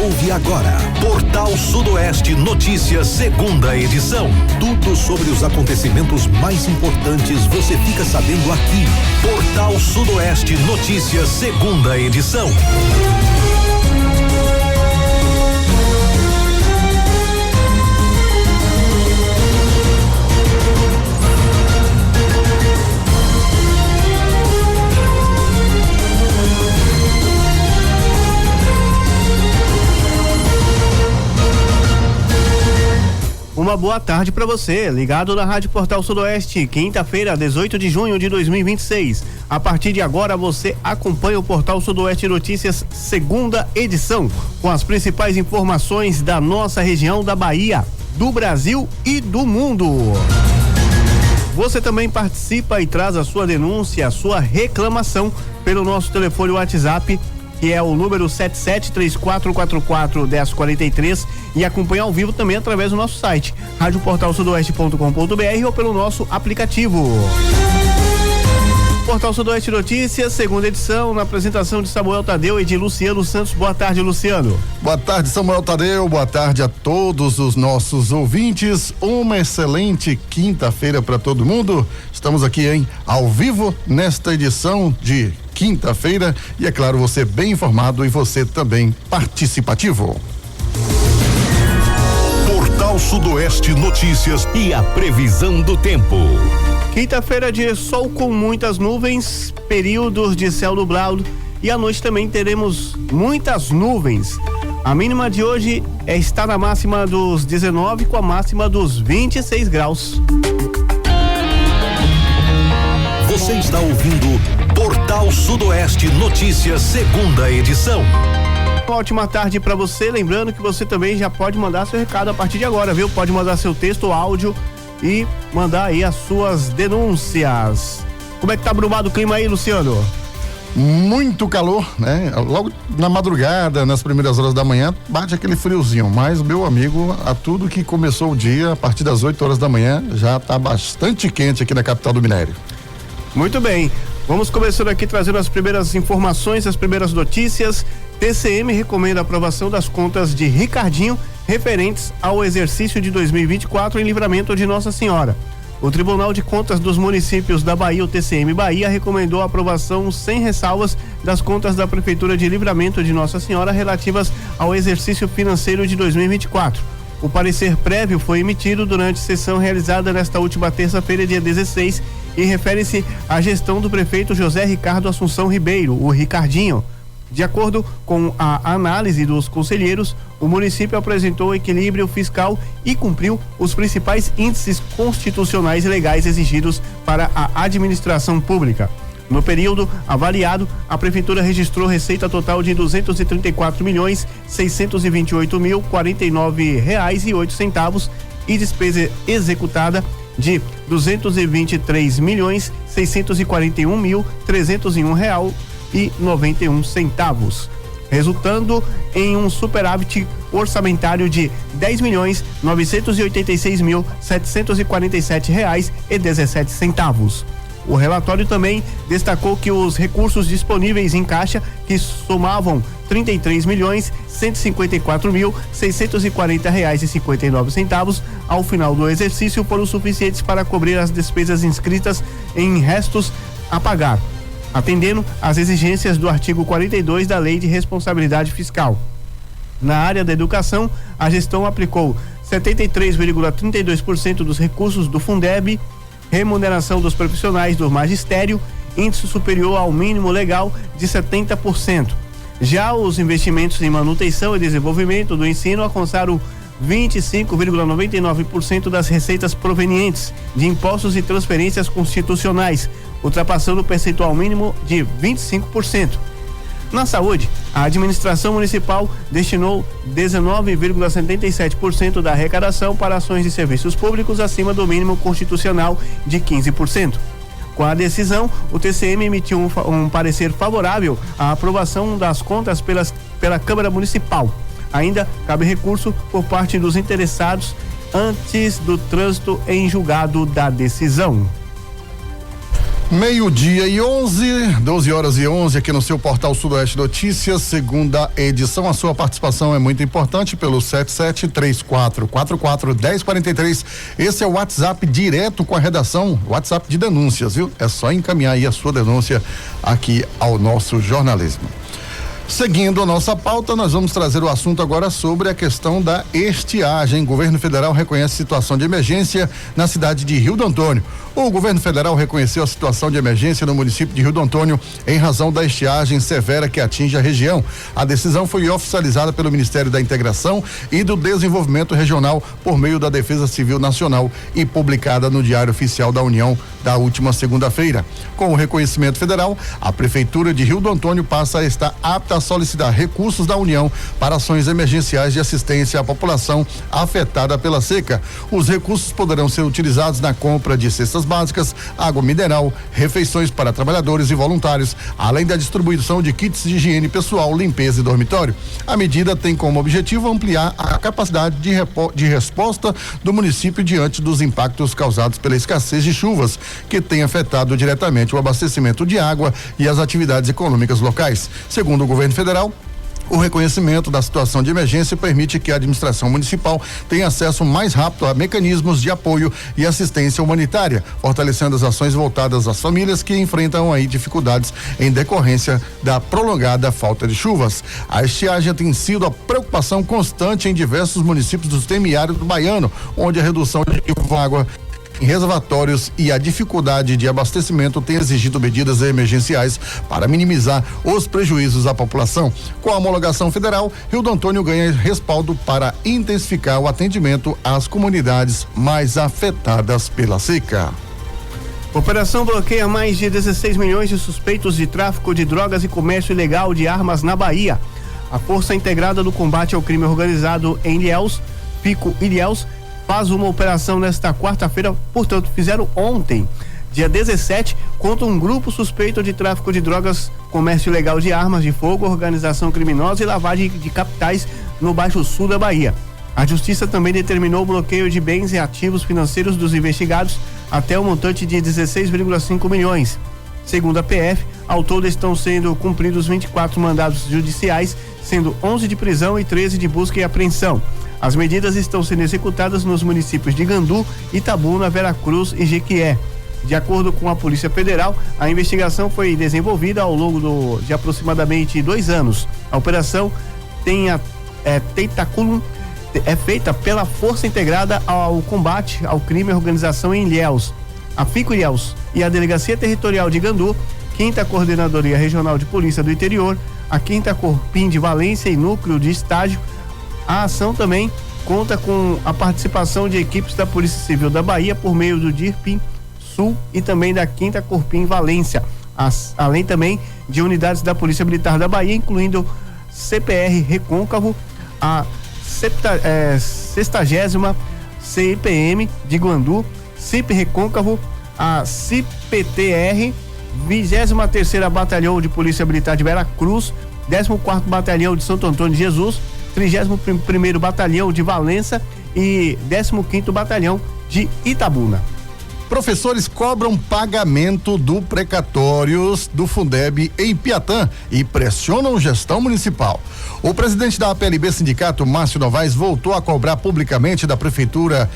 ouve agora Portal Sudoeste Notícias, segunda edição. Tudo sobre os acontecimentos mais importantes você fica sabendo aqui. Portal Sudoeste Notícias, segunda edição. Uma boa tarde para você, ligado na Rádio Portal Sudoeste, quinta-feira, 18 de junho de 2026. A partir de agora você acompanha o Portal Sudoeste Notícias, segunda edição, com as principais informações da nossa região da Bahia, do Brasil e do mundo. Você também participa e traz a sua denúncia, a sua reclamação pelo nosso telefone WhatsApp, que é o número 7734441043, e acompanha ao vivo também através do nosso site, radioportalsudoeste.com.br, ou pelo nosso aplicativo. Portal Sudoeste Notícias, segunda edição, na apresentação de Samuel Tadeu e de Luciano Santos. Boa tarde, Luciano. Boa tarde, Samuel Tadeu. Boa tarde a todos os nossos ouvintes. Uma excelente quinta-feira para todo mundo. Estamos aqui ao vivo nesta edição de quinta-feira e, é claro, você bem informado e você também participativo. Portal Sudoeste Notícias e a previsão do tempo. Quinta-feira de sol com muitas nuvens, períodos de céu nublado, e à noite também teremos muitas nuvens. A mínima de hoje está na máxima dos 19, com a máxima dos 26 graus. Você está ouvindo Portal Sudoeste Notícias, segunda edição. Ótima tarde para você, lembrando que você também já pode mandar seu recado a partir de agora, viu? Pode mandar seu texto ou áudio e mandar aí as suas denúncias. Como é que tá abrumado o clima aí, Luciano? Muito calor, né? Logo na madrugada, nas primeiras horas da manhã, bate aquele friozinho, mas, meu amigo, a tudo que começou o dia, a partir das 8 horas da manhã, já tá bastante quente aqui na capital do minério. Muito bem, vamos começando aqui trazendo as primeiras informações, as primeiras notícias. TCM recomenda a aprovação das contas de Ricardinho referentes ao exercício de 2024 em Livramento de Nossa Senhora. O Tribunal de Contas dos Municípios da Bahia, o TCM Bahia, recomendou a aprovação sem ressalvas das contas da Prefeitura de Livramento de Nossa Senhora relativas ao exercício financeiro de 2024. O parecer prévio foi emitido durante sessão realizada nesta última terça-feira, dia 16, e refere-se à gestão do prefeito José Ricardo Assunção Ribeiro, o Ricardinho. De acordo com a análise dos conselheiros, o município apresentou equilíbrio fiscal e cumpriu os principais índices constitucionais e legais exigidos para a administração pública. No período avaliado, a prefeitura registrou receita total de R$234.648.049,08 e despesa executada de R$223.641.301,91, resultando em um superávit orçamentário de R$10.986.747,17. O relatório também destacou que os recursos disponíveis em caixa, que somavam R$33.154.640,59 ao final do exercício, foram suficientes para cobrir as despesas inscritas em restos a pagar, atendendo às exigências do artigo 42 da Lei de Responsabilidade Fiscal. Na área da educação, a gestão aplicou 73,32% dos recursos do Fundeb, remuneração dos profissionais do magistério, índice superior ao mínimo legal de 70%. Já os investimentos em manutenção e desenvolvimento do ensino alcançaram 25,99% das receitas provenientes de impostos e transferências constitucionais, ultrapassando o percentual mínimo de 25%. Na saúde, a administração municipal destinou 19,77% da arrecadação para ações de serviços públicos acima do mínimo constitucional de 15%. Com a decisão, o TCM emitiu um parecer favorável à aprovação das contas pela Câmara Municipal. Ainda cabe recurso por parte dos interessados antes do trânsito em julgado da decisão. Meio-dia e 12h11 aqui no seu portal Sudoeste Notícias, segunda edição. A sua participação é muito importante pelo 7734441043. Esse é o WhatsApp direto com a redação, WhatsApp de denúncias, viu? É só encaminhar aí a sua denúncia aqui ao nosso jornalismo. Seguindo a nossa pauta, nós vamos trazer o assunto agora sobre a questão da estiagem. O governo federal reconhece situação de emergência na cidade de Rio do Antônio. O governo federal reconheceu a situação de emergência no município de Rio do Antônio em razão da estiagem severa que atinge a região. A decisão foi oficializada pelo Ministério da Integração e do Desenvolvimento Regional por meio da Defesa Civil Nacional e publicada no Diário Oficial da União da última segunda-feira. Com o reconhecimento federal, a Prefeitura de Rio do Antônio passa a estar apta a solicitar recursos da União para ações emergenciais de assistência à população afetada pela seca. Os recursos poderão ser utilizados na compra de cestas básicas, água mineral, refeições para trabalhadores e voluntários, além da distribuição de kits de higiene pessoal, limpeza e dormitório. A medida tem como objetivo ampliar a capacidade de resposta do município diante dos impactos causados pela escassez de chuvas, que tem afetado diretamente o abastecimento de água e as atividades econômicas locais. Segundo o governo federal, o reconhecimento da situação de emergência permite que a administração municipal tenha acesso mais rápido a mecanismos de apoio e assistência humanitária, fortalecendo as ações voltadas às famílias que enfrentam aí dificuldades em decorrência da prolongada falta de chuvas. A estiagem tem sido a preocupação constante em diversos municípios do semiárido baiano, onde a redução de água em reservatórios e a dificuldade de abastecimento tem exigido medidas emergenciais para minimizar os prejuízos à população. Com a homologação federal, Rio do Antônio ganha respaldo para intensificar o atendimento às comunidades mais afetadas pela seca. Operação bloqueia mais de 16 milhões de suspeitos de tráfico de drogas e comércio ilegal de armas na Bahia. A Força Integrada do Combate ao Crime Organizado em Ilhéus, Pico Ilhéus, faz uma operação nesta quarta-feira, portanto, fizeram ontem, dia 17, contra um grupo suspeito de tráfico de drogas, comércio ilegal de armas de fogo, organização criminosa e lavagem de capitais no Baixo Sul da Bahia. A Justiça também determinou o bloqueio de bens e ativos financeiros dos investigados até o montante de 16,5 milhões. Segundo a PF, ao todo estão sendo cumpridos 24 mandados judiciais, sendo 11 de prisão e 13 de busca e apreensão. As medidas estão sendo executadas nos municípios de Gandu, Itabuna, Veracruz e Jequié. De acordo com a Polícia Federal, a investigação foi desenvolvida ao longo de aproximadamente 2 anos. A operação é feita pela Força Integrada ao Combate ao Crime e Organização em Ilhéus, a Pico Ilhéus e a Delegacia Territorial de Gandu, 5ª Coordenadoria Regional de Polícia do Interior, a 5ª Corpim de Valência e Núcleo de Estágio. A ação também conta com a participação de equipes da Polícia Civil da Bahia por meio do DIRPIM Sul e também da 5ª Corpim Valência, além também de unidades da Polícia Militar da Bahia, incluindo CPR Recôncavo, a 60ª CIPM de Guandu, CIP Recôncavo, a CIPTR, 23ª Batalhão de Polícia Militar de Veracruz, 14º Batalhão de Santo Antônio de Jesus, 31º Batalhão de Valença e 15º Batalhão de Itabuna. Professores cobram pagamento do precatórios do Fundeb em Piatã e pressionam gestão municipal. O presidente da APLB Sindicato, Márcio Novaes, voltou a cobrar publicamente da Prefeitura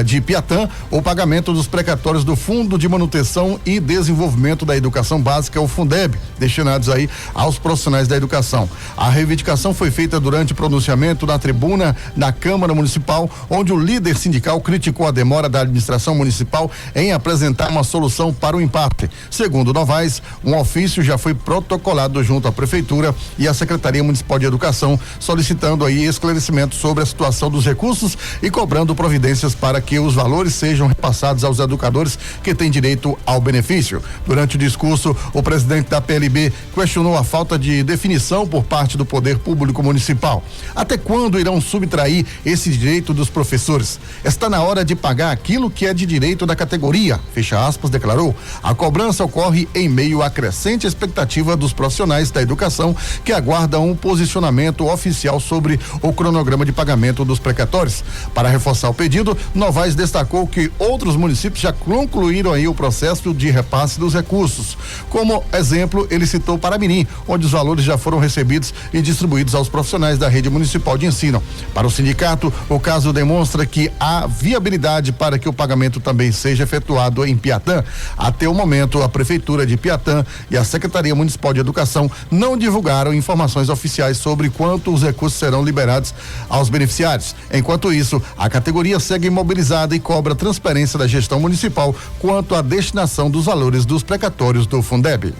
de Piatã o pagamento dos precatórios do Fundo de Manutenção e Desenvolvimento da Educação Básica, o Fundeb, destinados aí aos profissionais da educação. A reivindicação foi feita durante pronunciamento na tribuna da Câmara Municipal, onde o líder sindical criticou a demora da administração municipal em apresentar uma solução para o impasse. Segundo Novaes, um ofício já foi protocolado junto à Prefeitura e à Secretaria Municipal de Educação, solicitando aí esclarecimento sobre a situação dos recursos e cobrando providências para que os valores sejam repassados aos educadores que têm direito ao benefício. Durante o discurso, o presidente da PLB questionou a falta de definição por parte do Poder Público Municipal. Até quando irão subtrair esse direito dos professores? Está na hora de pagar aquilo que é de direito da categoria, fecha aspas, declarou. A cobrança ocorre em meio à crescente expectativa dos profissionais da educação que aguardam um posicionamento oficial sobre o cronograma de pagamento dos precatórios. Para reforçar o pedido, Novaes destacou que outros municípios já concluíram aí o processo de repasse dos recursos. Como exemplo, ele citou Paramirim, onde os valores já foram recebidos e distribuídos aos profissionais da rede municipal de ensino. Para o sindicato, o caso demonstra que há viabilidade para que o pagamento também seja efetuado em Piatã. Até o momento, a Prefeitura de Piatã e a Secretaria Municipal de Educação não divulgaram informações oficiais sobre quanto os recursos serão liberados aos beneficiários. Enquanto isso, a categoria segue imobilizada e cobra transparência da gestão municipal quanto à destinação dos valores dos precatórios do Fundeb.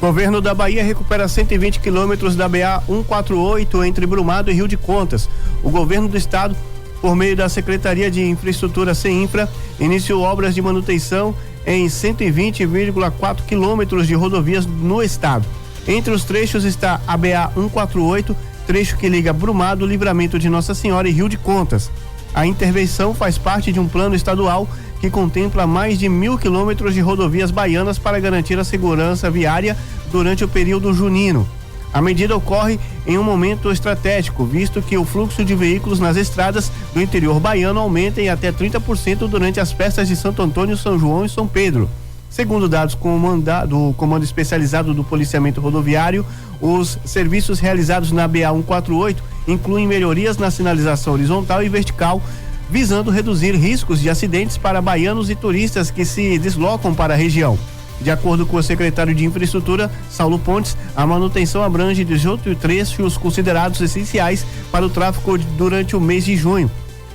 Governo da Bahia recupera 120 quilômetros da BA 148 entre Brumado e Rio de Contas. O governo do estado, por meio da Secretaria de Infraestrutura CEINFRA, iniciou obras de manutenção em 120,4 quilômetros de rodovias no estado. Entre os trechos está a BA 148, trecho que liga Brumado, Livramento de Nossa Senhora e Rio de Contas. A intervenção faz parte de um plano estadual que contempla mais de 1.000 quilômetros de rodovias baianas para garantir a segurança viária durante o período junino. A medida ocorre em um momento estratégico, visto que o fluxo de veículos nas estradas do interior baiano aumenta em até 30% durante as festas de Santo Antônio, São João e São Pedro. Segundo dados do Comando Especializado do Policiamento Rodoviário, os serviços realizados na BA 148 incluem melhorias na sinalização horizontal e vertical, visando reduzir riscos de acidentes para baianos e turistas que se deslocam para a região. De acordo com o secretário de Infraestrutura, Saulo Pontes, a manutenção abrange 18 trechos considerados essenciais para o tráfego durante o mês de junho.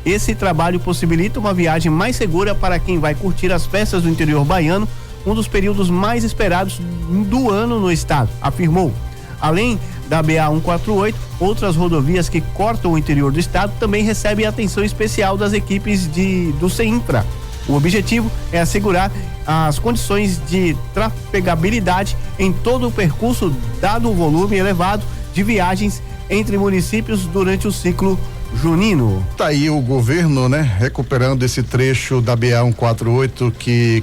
Esse trabalho possibilita uma viagem mais segura para quem vai curtir as festas do interior baiano, um dos períodos mais esperados do ano no estado, afirmou. Além da BA 148, outras rodovias que cortam o interior do estado também recebem atenção especial das equipes do CEINFRA. O objetivo é assegurar as condições de trafegabilidade em todo o percurso, dado o volume elevado de viagens entre municípios durante o ciclo junino. Tá aí o governo, né, recuperando esse trecho da BA 148 que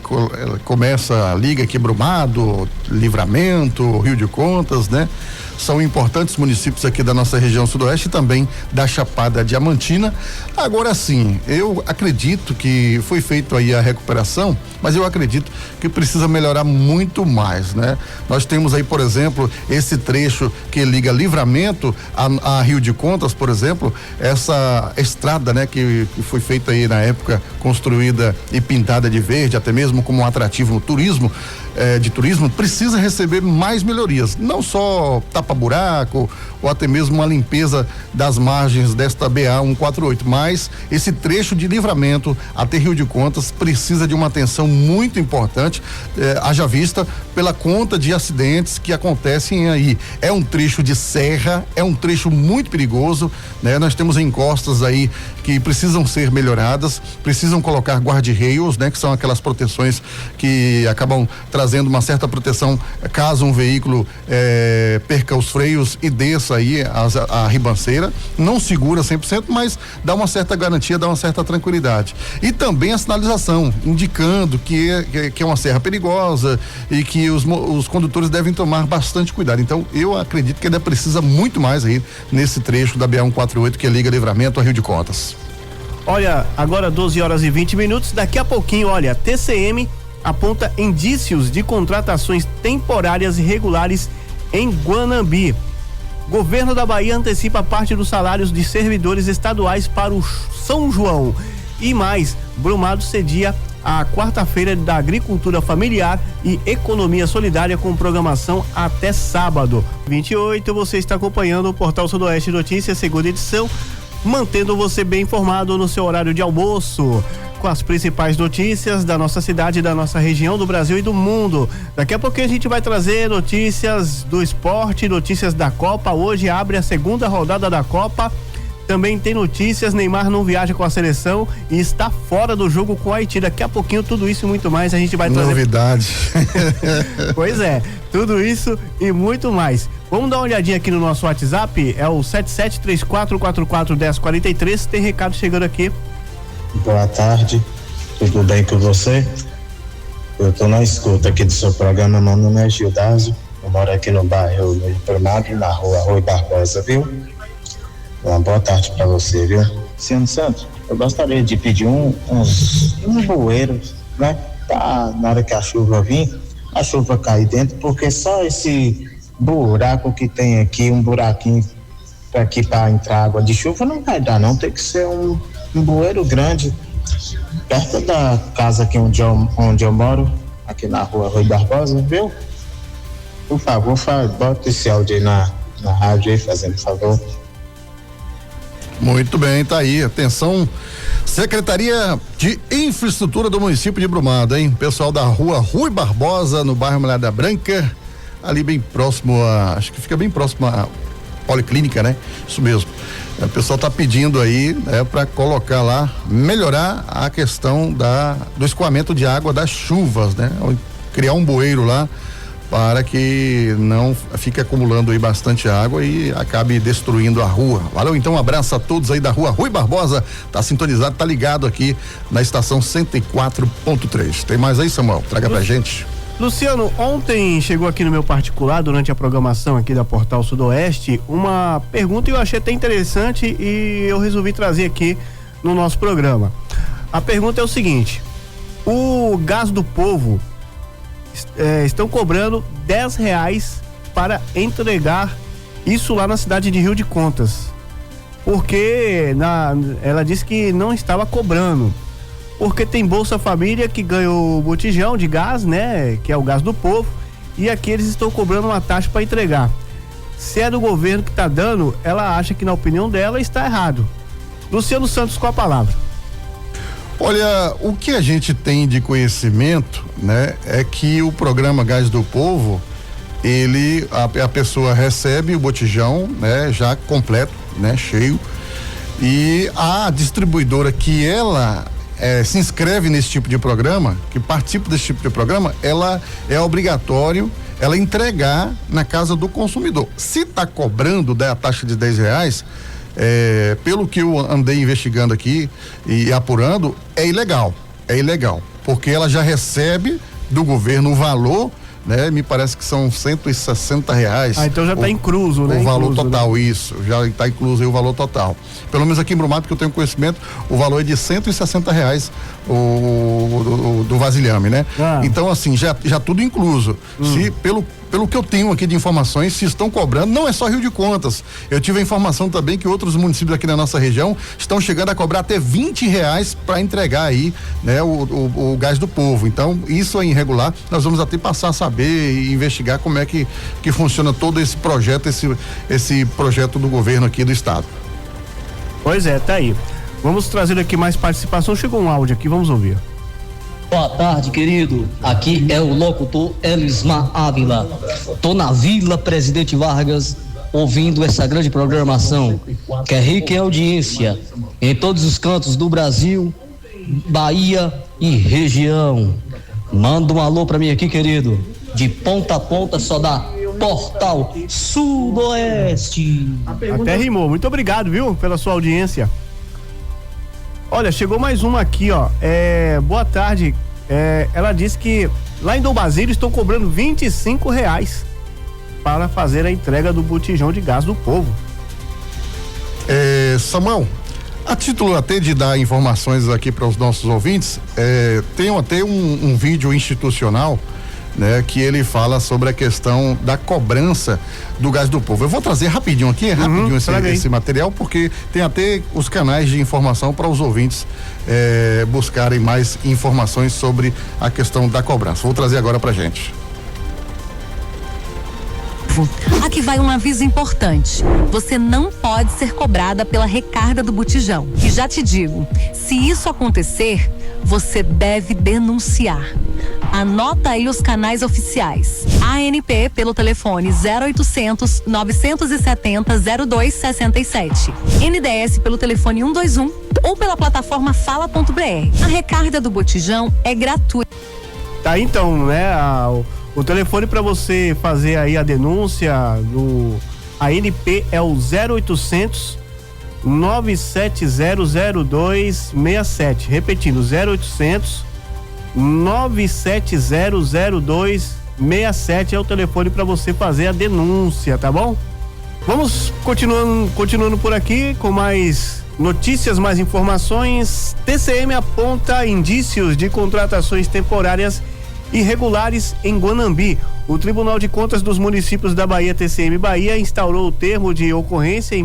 começa, liga aqui Brumado, Livramento, Rio de Contas, né? São importantes municípios aqui da nossa região sudoeste e também da Chapada Diamantina. Agora sim, eu acredito que foi feito aí a recuperação, mas eu acredito que precisa melhorar muito mais, né? Nós temos aí, por exemplo, esse trecho que liga Livramento a Rio de Contas, por exemplo, essa estrada, né, que foi feita aí na época, construída e pintada de verde, até mesmo como um atrativo no turismo, de turismo, precisa receber mais melhorias, não só tapa-buraco ou até mesmo uma limpeza das margens desta BA 148, mas esse trecho de Livramento até Rio de Contas precisa de uma atenção muito importante, haja vista pela conta de acidentes que acontecem aí. É um trecho de serra, é um trecho muito perigoso, né? Nós temos encostas aí que precisam ser melhoradas, precisam colocar guarda-reios, né? Que são aquelas proteções que acabam trazendo uma certa proteção caso um veículo perca os freios e desça aí a ribanceira. Não segura 100%, mas dá uma certa garantia, dá uma certa tranquilidade. E também a sinalização, indicando que é uma serra perigosa e que os condutores devem tomar bastante cuidado. Então, eu acredito que ainda precisa muito mais aí nesse trecho da BA 148 que liga Livramento a Rio de Contas. Olha, agora 12h20, daqui a pouquinho, olha, TCM aponta indícios de contratações temporárias irregulares em Guanambi. Governo da Bahia antecipa parte dos salários de servidores estaduais para o São João. E mais, Brumado cedia a quarta-feira da Agricultura Familiar e Economia Solidária com programação até sábado. 28, você está acompanhando o Portal Sudoeste Notícias, segunda edição, mantendo você bem informado no seu horário de almoço, com as principais notícias da nossa cidade, da nossa região, do Brasil e do mundo. Daqui a pouquinho a gente vai trazer notícias do esporte, notícias da Copa. Hoje abre a segunda rodada da Copa. Também tem notícias, Neymar não viaja com a seleção e está fora do jogo com o Haiti. Daqui a pouquinho tudo isso e muito mais a gente vai trazer. Novidade. Pois é, tudo isso e muito mais. Vamos dar uma olhadinha aqui no nosso WhatsApp, é o 7734441043, tem recado chegando aqui. Boa tarde, Tudo bem com você? Eu tô na escuta aqui do seu programa, meu nome é Gildásio, eu moro aqui no bairro Meio Primado, na rua Rui Barbosa, viu? Uma boa tarde pra você, viu? Luciano Santos, eu gostaria de pedir uns bueiros, né? Tá, na hora que a chuva vir, a chuva cair dentro, porque só esse buraco que tem aqui, um buraquinho aqui para entrar água de chuva não vai dar não, tem que ser um bueiro grande, perto da casa aqui onde eu moro, aqui na rua Rui Barbosa, viu? Por favor, bota esse áudio aí na rádio aí, fazendo favor. Muito bem, tá aí, atenção, Secretaria de Infraestrutura do município de Brumado, hein? Pessoal da rua Rui Barbosa, no bairro Malhada Branca, ali bem próximo acho que fica bem próximo à Policlínica, né? Isso mesmo. O pessoal tá pedindo aí, para colocar lá, melhorar a questão do escoamento de água das chuvas, né? Criar um bueiro lá para que não fique acumulando aí bastante água e acabe destruindo a rua. Valeu, então, um abraço a todos aí da rua Rui Barbosa, tá sintonizado, tá ligado aqui na estação 104.3. Tem mais aí, Samuel? Traga pra gente. Luciano, ontem chegou aqui no meu particular, durante a programação aqui da Portal Sudoeste, uma pergunta que eu achei até interessante e eu resolvi trazer aqui no nosso programa. A pergunta é o seguinte: o Gás do Povo estão cobrando R$10 para entregar isso lá na cidade de Rio de Contas, porque ela disse que não estava cobrando, porque tem Bolsa Família que ganhou o botijão de gás, né, que é o Gás do Povo, e aqui eles estão cobrando uma taxa para entregar. Se é do governo que está dando, ela acha que, na opinião dela, está errado. Luciano Santos, com a palavra. Olha, o que a gente tem de conhecimento, né, é que o programa Gás do Povo, a pessoa recebe o botijão, né, já completo, né, cheio, e a distribuidora que ela se inscreve nesse tipo de programa, que participa desse tipo de programa, ela é obrigatório ela entregar na casa do consumidor. Se está cobrando a taxa de R$10, pelo que eu andei investigando aqui e apurando, é ilegal, porque ela já recebe do governo o valor, né? Me parece que são R$160. Então já está incluso, né? O valor incluso, total, né? Isso, já está incluso aí o valor total. Pelo menos aqui em Brumado, que eu tenho conhecimento, o valor é de R$160 do vasilhame, né? Então, assim, já tudo incluso. Se pelo que eu tenho aqui de informações, se estão cobrando, não é só Rio de Contas. Eu tive a informação também que outros municípios aqui na nossa região estão chegando a cobrar até R$20 para entregar aí, né, o Gás do Povo. Então, isso é irregular. Nós vamos até passar a saber e investigar como é que funciona todo esse projeto, esse projeto do governo aqui do estado. Pois é, tá aí. Vamos trazer aqui mais participação. Chegou um áudio aqui, vamos ouvir. Boa tarde, querido. Aqui é o locutor Elismar Ávila. Tô na Vila Presidente Vargas, ouvindo essa grande programação, que é rica em audiência, em todos os cantos do Brasil, Bahia e região. Manda um alô pra mim aqui, querido. De ponta a ponta só dá Portal Sudoeste. Até rimou. Muito obrigado, viu, pela sua audiência. Olha, chegou mais uma aqui, ó. Boa tarde. Ela disse que lá em Dom Basílio estão cobrando R$25 para fazer a entrega do botijão de gás do povo. Samuel, a título até de dar informações aqui para os nossos ouvintes, tem até um vídeo institucional, né, que ele fala sobre a questão da cobrança do Gás do Povo. Eu vou trazer rapidinho aqui, esse material, porque tem até os canais de informação para os ouvintes buscarem mais informações sobre a questão da cobrança. Vou trazer agora pra gente. Aqui vai um aviso importante. Você não pode ser cobrada pela recarga do botijão. E já te digo, se isso acontecer, você deve denunciar. Anota aí os canais oficiais. ANP pelo telefone 0800 970 0267. NDS pelo telefone 121 ou pela plataforma fala.br. A recarga do botijão é gratuita. Tá, então, né? O telefone para você fazer aí a denúncia do ANP é o 0800 9700267. Repetindo, 0800 9700267 é o telefone para você fazer a denúncia, tá bom? Vamos continuando por aqui com mais notícias, mais informações. TCM aponta indícios de contratações temporárias irregulares em Guanambi. O Tribunal de Contas dos Municípios da Bahia, TCM Bahia, instaurou o termo de ocorrência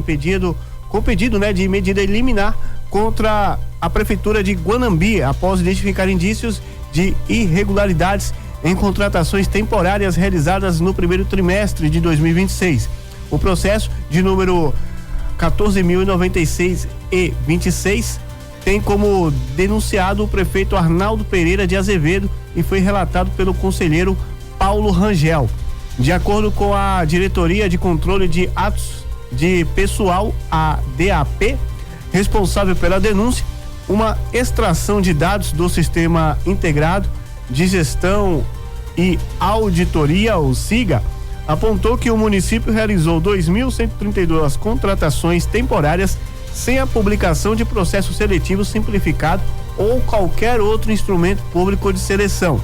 com pedido de medida liminar contra a Prefeitura de Guanambi, após identificar indícios de irregularidades em contratações temporárias realizadas no primeiro trimestre de 2026. O processo de número 14.096/26 tem como denunciado o prefeito Arnaldo Pereira de Azevedo e foi relatado pelo conselheiro Paulo Rangel. De acordo com a Diretoria de Controle de Atos de Pessoal, a DAP, responsável pela denúncia, uma extração de dados do Sistema Integrado de Gestão e Auditoria, o SIGA, apontou que o município realizou 2.132 contratações temporárias sem a publicação de processo seletivo simplificado ou qualquer outro instrumento público de seleção.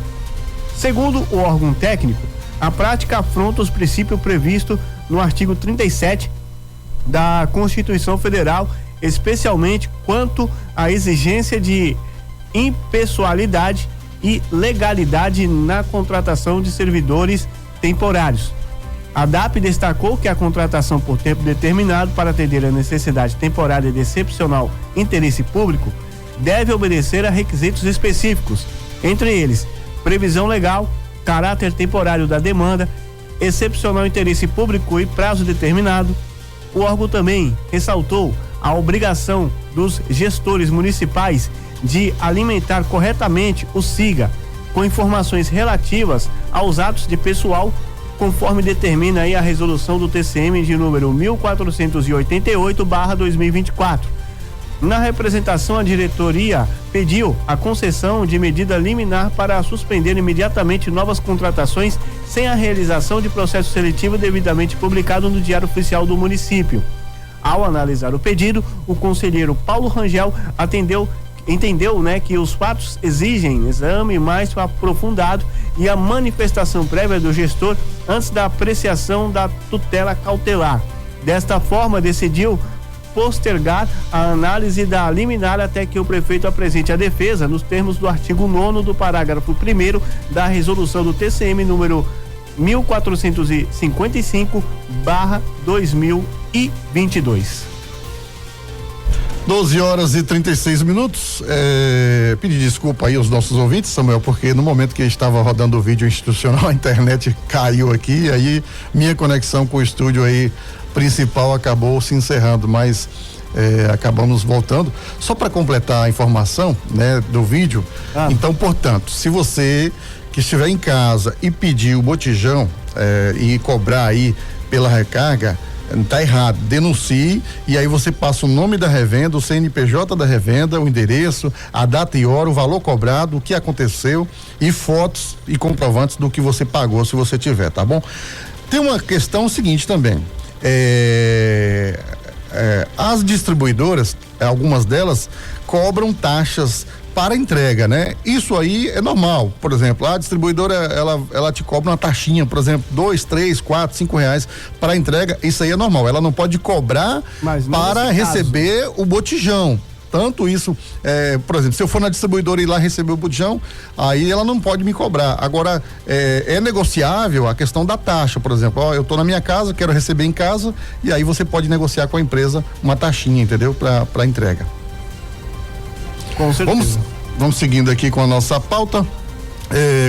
Segundo o órgão técnico, a prática afronta os princípios previstos no artigo 37 da Constituição Federal, especialmente quanto à exigência de impessoalidade e legalidade na contratação de servidores temporários. A DAP destacou que a contratação por tempo determinado para atender a necessidade temporária de excepcional interesse público deve obedecer a requisitos específicos, entre eles previsão legal, caráter temporário da demanda, excepcional interesse público e prazo determinado. O órgão também ressaltou a obrigação dos gestores municipais de alimentar corretamente o SIGA com informações relativas aos atos de pessoal, conforme determina aí a resolução do TCM de número 1488/2024. Na representação, a diretoria pediu a concessão de medida liminar para suspender imediatamente novas contratações sem a realização de processo seletivo devidamente publicado no Diário Oficial do município. Ao analisar o pedido, o conselheiro Paulo Rangel entendeu que os fatos exigem exame mais aprofundado e a manifestação prévia do gestor antes da apreciação da tutela cautelar. Desta forma, decidiu postergar a análise da liminar até que o prefeito apresente a defesa nos termos do artigo 9º do parágrafo 1º da resolução do TCM número 1455/2022. 12h36. Pedir desculpa aí aos nossos ouvintes, Samuel, porque no momento que eu estava rodando o vídeo institucional, a internet caiu aqui, aí minha conexão com o estúdio aí principal acabou se encerrando, mas acabamos voltando. Só para completar a informação, do vídeo. Então, portanto, se você que estiver em casa e pedir o botijão e cobrar aí pela recarga, tá errado, denuncie, e aí você passa o nome da revenda, o CNPJ da revenda, o endereço, a data e hora, o valor cobrado, o que aconteceu e fotos e comprovantes do que você pagou, se você tiver, tá bom? Tem uma questão seguinte também, as distribuidoras, algumas delas cobram taxas para entrega, Isso aí é normal. Por exemplo, a distribuidora ela te cobra uma taxinha, por exemplo, 2, 3, 4, 5 reais para entrega. Isso aí é normal. Ela não pode cobrar para receber o botijão. Tanto isso, por exemplo, se eu for na distribuidora e ir lá receber o botijão, aí ela não pode me cobrar. Agora, é negociável a questão da taxa, por exemplo, eu tô na minha casa, quero receber em casa, e aí você pode negociar com a empresa uma taxinha, entendeu? Para entrega. Com certeza. Vamos seguindo aqui com a nossa pauta.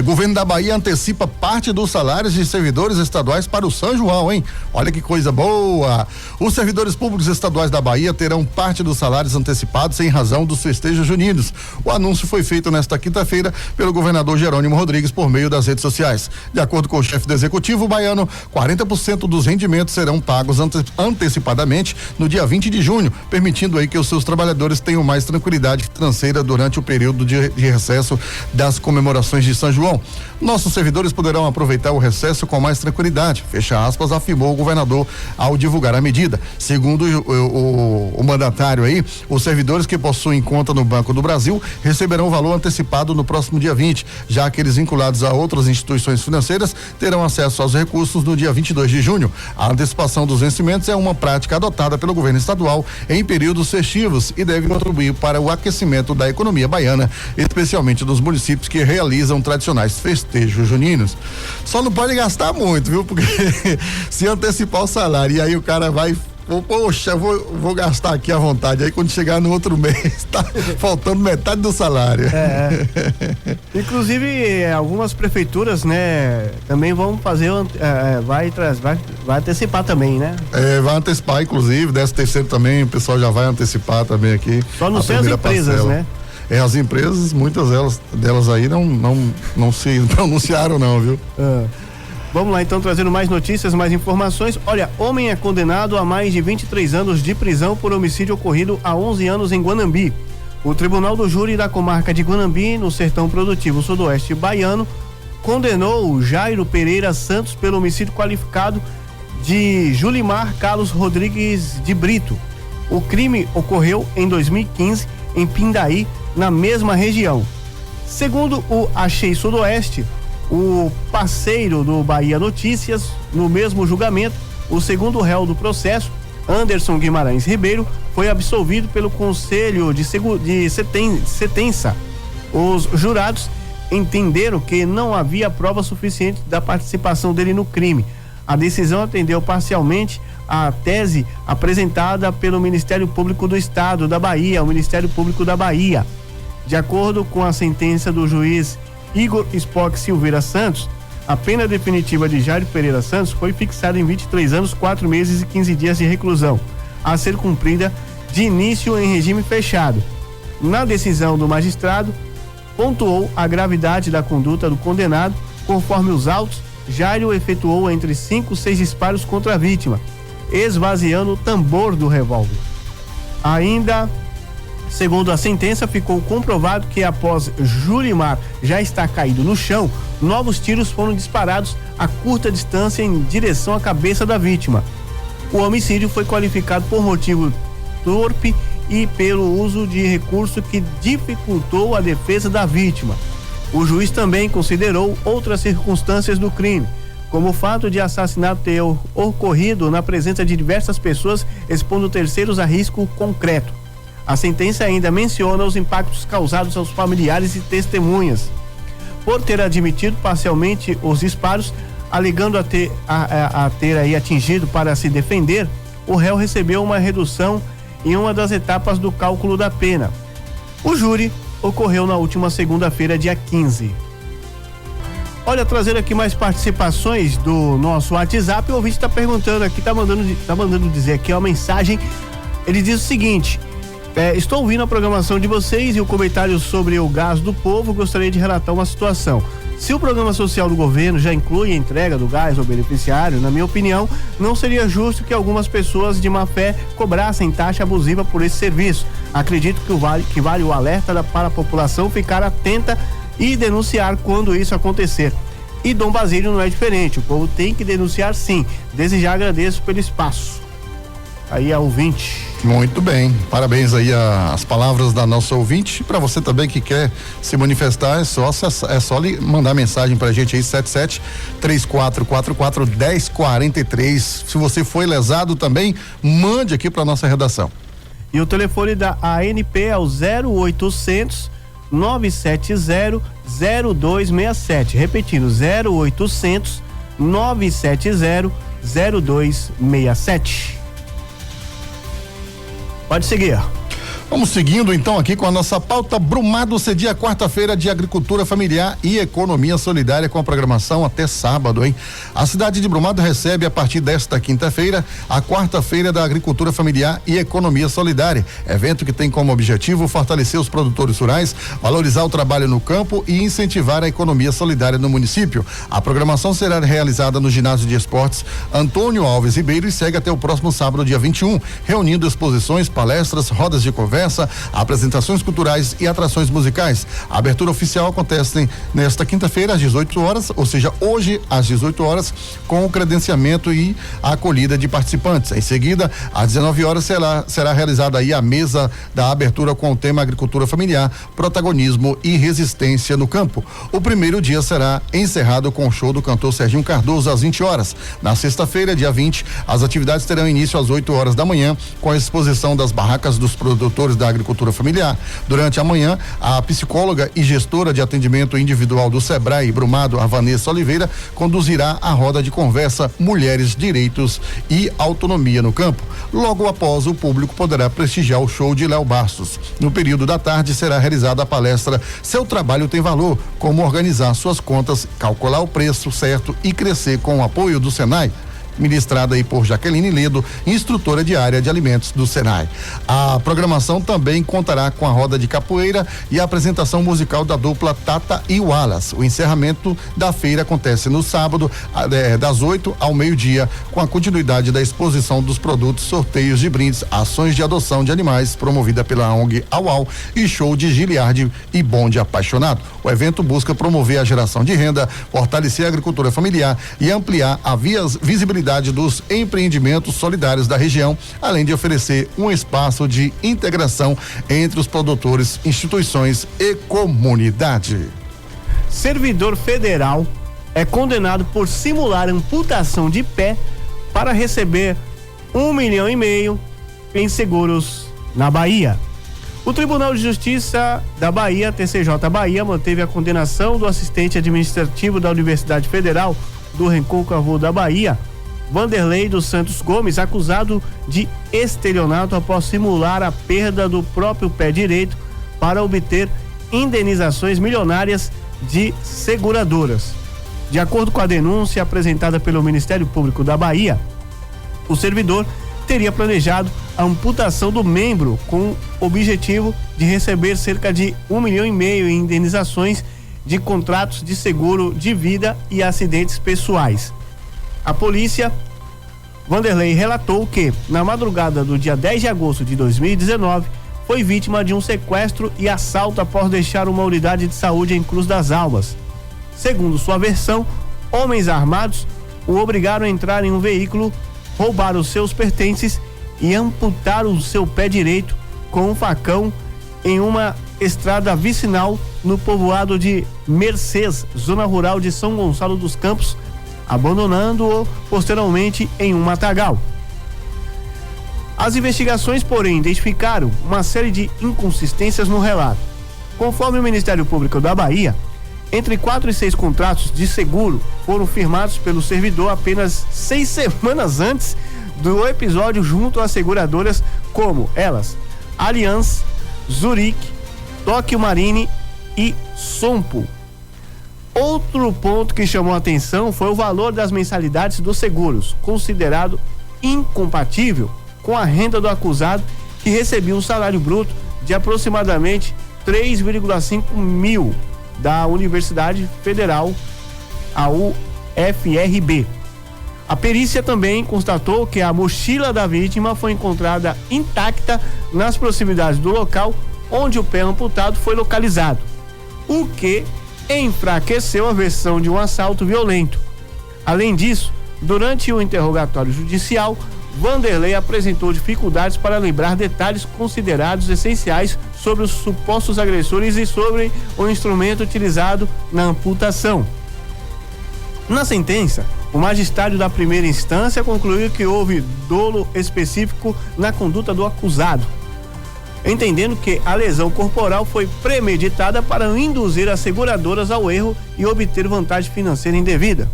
Governo da Bahia antecipa parte dos salários de servidores estaduais para o São João, hein? Olha que coisa boa! Os servidores públicos estaduais da Bahia terão parte dos salários antecipados em razão dos festejos juninos. O anúncio foi feito nesta quinta-feira pelo governador Jerônimo Rodrigues por meio das redes sociais. De acordo com o chefe do executivo baiano, 40% dos rendimentos serão pagos antecipadamente no dia 20 de junho, permitindo aí que os seus trabalhadores tenham mais tranquilidade financeira durante o período de recesso das comemorações de São João. Nossos servidores poderão aproveitar o recesso com mais tranquilidade, fecha aspas, afirmou o governador ao divulgar a medida. Segundo o mandatário aí, os servidores que possuem conta no Banco do Brasil receberão o valor antecipado no próximo dia 20, já aqueles vinculados a outras instituições financeiras terão acesso aos recursos no dia 22 de junho. A antecipação dos vencimentos é uma prática adotada pelo governo estadual em períodos festivos e deve contribuir para o aquecimento da economia baiana, especialmente dos municípios que realizam tradicionais festejos juninos. Só não pode gastar muito, viu? Porque se antecipar o salário e aí o cara vai, poxa, vou gastar aqui à vontade, aí quando chegar no outro mês tá faltando metade do salário. Inclusive algumas prefeituras, né, também vão fazer, vai antecipar também, né? Vai antecipar, inclusive, 13º também, o pessoal já vai antecipar também aqui. Só não sei as empresas, parcela, né? As empresas, muitas delas aí não se pronunciaram não, viu? Vamos lá então, trazendo mais notícias, mais informações. Olha, homem é condenado a mais de 23 anos de prisão por homicídio ocorrido há 11 anos em Guanambi. O Tribunal do Júri da comarca de Guanambi, no Sertão Produtivo Sudoeste Baiano, condenou Jairo Pereira Santos pelo homicídio qualificado de Julimar Carlos Rodrigues de Brito. O crime ocorreu em 2015 em Pindaí, na mesma região. Segundo o Achei Sudoeste, o parceiro do Bahia Notícias, no mesmo julgamento, o segundo réu do processo, Anderson Guimarães Ribeiro, foi absolvido pelo Conselho de Sentença. Os jurados entenderam que não havia prova suficiente da participação dele no crime. A decisão atendeu parcialmente a tese apresentada pelo Ministério Público do Estado da Bahia, o Ministério Público da Bahia. De acordo com a sentença do juiz Igor Spock Silveira Santos, a pena definitiva de Jairo Pereira Santos foi fixada em 23 anos, 4 meses e 15 dias de reclusão, a ser cumprida de início em regime fechado. Na decisão do magistrado, pontuou a gravidade da conduta do condenado. Conforme os autos, Jairo efetuou entre 5 e 6 disparos contra a vítima, esvaziando o tambor do revólver. Ainda, segundo a sentença, ficou comprovado que após Julimar já estar caído no chão, novos tiros foram disparados a curta distância em direção à cabeça da vítima. O homicídio foi qualificado por motivo torpe e pelo uso de recurso que dificultou a defesa da vítima. O juiz também considerou outras circunstâncias do crime, como o fato de assassinato ter ocorrido na presença de diversas pessoas, expondo terceiros a risco concreto. A sentença ainda menciona os impactos causados aos familiares e testemunhas. Por ter admitido parcialmente os disparos, alegando a ter aí atingido para se defender, o réu recebeu uma redução em uma das etapas do cálculo da pena. O júri ocorreu na última segunda-feira, dia 15. Olha, trazendo aqui mais participações do nosso WhatsApp, o ouvinte está perguntando aqui, tá mandando dizer aqui uma mensagem. Ele diz o seguinte: estou ouvindo a programação de vocês e o comentário sobre o gás do povo. Gostaria de relatar uma situação. Se o programa social do governo já inclui a entrega do gás ao beneficiário, na minha opinião, não seria justo que algumas pessoas de má fé cobrassem taxa abusiva por esse serviço. Acredito que vale o alerta para a população ficar atenta e denunciar quando isso acontecer. E Dom Basílio não é diferente, o povo tem que denunciar sim. Desde já agradeço pelo espaço. Aí a ouvinte. Muito bem, parabéns aí as palavras da nossa ouvinte. Para você também que quer se manifestar, é só mandar mensagem pra gente aí, 77-3444-1043. Se você foi lesado também, mande aqui pra nossa redação. E o telefone da ANP é o 0800 970 0267. Repetindo, 0800 970 0267. Pode seguir. Vamos seguindo então aqui com a nossa pauta. Brumado cedia quarta-feira de Agricultura Familiar e Economia Solidária com a programação até sábado, hein? A cidade de Brumado recebe a partir desta quinta-feira a quarta-feira da Agricultura Familiar e Economia Solidária, evento que tem como objetivo fortalecer os produtores rurais, valorizar o trabalho no campo e incentivar a economia solidária no município. A programação será realizada no Ginásio de Esportes Antônio Alves Ribeiro e segue até o próximo sábado, dia 21, reunindo exposições, palestras, rodas de conversa, conversa, apresentações culturais e atrações musicais. A abertura oficial acontece nesta quinta-feira às 18 horas, ou seja, hoje às 18 horas, com o credenciamento e a acolhida de participantes. Em seguida, às 19 horas será realizada aí a mesa da abertura com o tema agricultura familiar, protagonismo e resistência no campo. O primeiro dia será encerrado com o show do cantor Serginho Cardoso às 20 horas. Na sexta-feira, dia 20, as atividades terão início às 8 horas da manhã, com a exposição das barracas dos produtores da agricultura familiar. Durante a manhã, a psicóloga e gestora de atendimento individual do Sebrae Brumado, a Vanessa Oliveira, conduzirá a roda de conversa Mulheres, Direitos e Autonomia no Campo. Logo após, o público poderá prestigiar o show de Léo Bastos. No período da tarde, será realizada a palestra Seu Trabalho Tem Valor, como organizar suas contas, calcular o preço certo e crescer com o apoio do Senai, ministrada aí por Jaqueline Ledo, instrutora de área de alimentos do Senai. A programação também contará com a roda de capoeira e a apresentação musical da dupla Tata e Wallace. O encerramento da feira acontece no sábado, das 8 ao meio-dia, com a continuidade da exposição dos produtos, sorteios de brindes, ações de adoção de animais, promovida pela ONG Auau, e show de Giliardi e Bonde Apaixonado. O evento busca promover a geração de renda, fortalecer a agricultura familiar e ampliar a visibilidade dos empreendimentos solidários da região, além de oferecer um espaço de integração entre os produtores, instituições e comunidade. Servidor federal é condenado por simular amputação de pé para receber 1,5 milhão em seguros na Bahia. O Tribunal de Justiça da Bahia, TCJ Bahia, manteve a condenação do assistente administrativo da Universidade Federal do Recôncavo da Bahia, Vanderlei dos Santos Gomes, acusado de estelionato após simular a perda do próprio pé direito para obter indenizações milionárias de seguradoras. De acordo com a denúncia apresentada pelo Ministério Público da Bahia, o servidor teria planejado a amputação do membro com o objetivo de receber cerca de 1,5 milhão em indenizações de contratos de seguro de vida e acidentes pessoais. A polícia, Vanderlei, relatou que, na madrugada do dia 10 de agosto de 2019, foi vítima de um sequestro e assalto após deixar uma unidade de saúde em Cruz das Almas. Segundo sua versão, homens armados o obrigaram a entrar em um veículo, roubar os seus pertences e amputar o seu pé direito com um facão em uma estrada vicinal no povoado de Mercês, zona rural de São Gonçalo dos Campos, abandonando-o posteriormente em um matagal. As investigações, porém, identificaram uma série de inconsistências no relato. Conforme o Ministério Público da Bahia, entre 4 e 6 contratos de seguro foram firmados pelo servidor apenas 6 semanas antes do episódio junto às seguradoras como elas, Allianz, Zurich, Tóquio Marine e Sompo. Outro ponto que chamou a atenção foi o valor das mensalidades dos seguros, considerado incompatível com a renda do acusado, que recebia um salário bruto de aproximadamente 3,5 mil da Universidade Federal, a UFRB. A perícia também constatou que a mochila da vítima foi encontrada intacta nas proximidades do local onde o pé amputado foi localizado, o que enfraqueceu a versão de um assalto violento. Além disso, durante o interrogatório judicial, Vanderlei apresentou dificuldades para lembrar detalhes considerados essenciais sobre os supostos agressores e sobre o instrumento utilizado na amputação. Na sentença, o magistrado da primeira instância concluiu que houve dolo específico na conduta do acusado, entendendo que a lesão corporal foi premeditada para induzir as seguradoras ao erro e obter vantagem financeira indevida.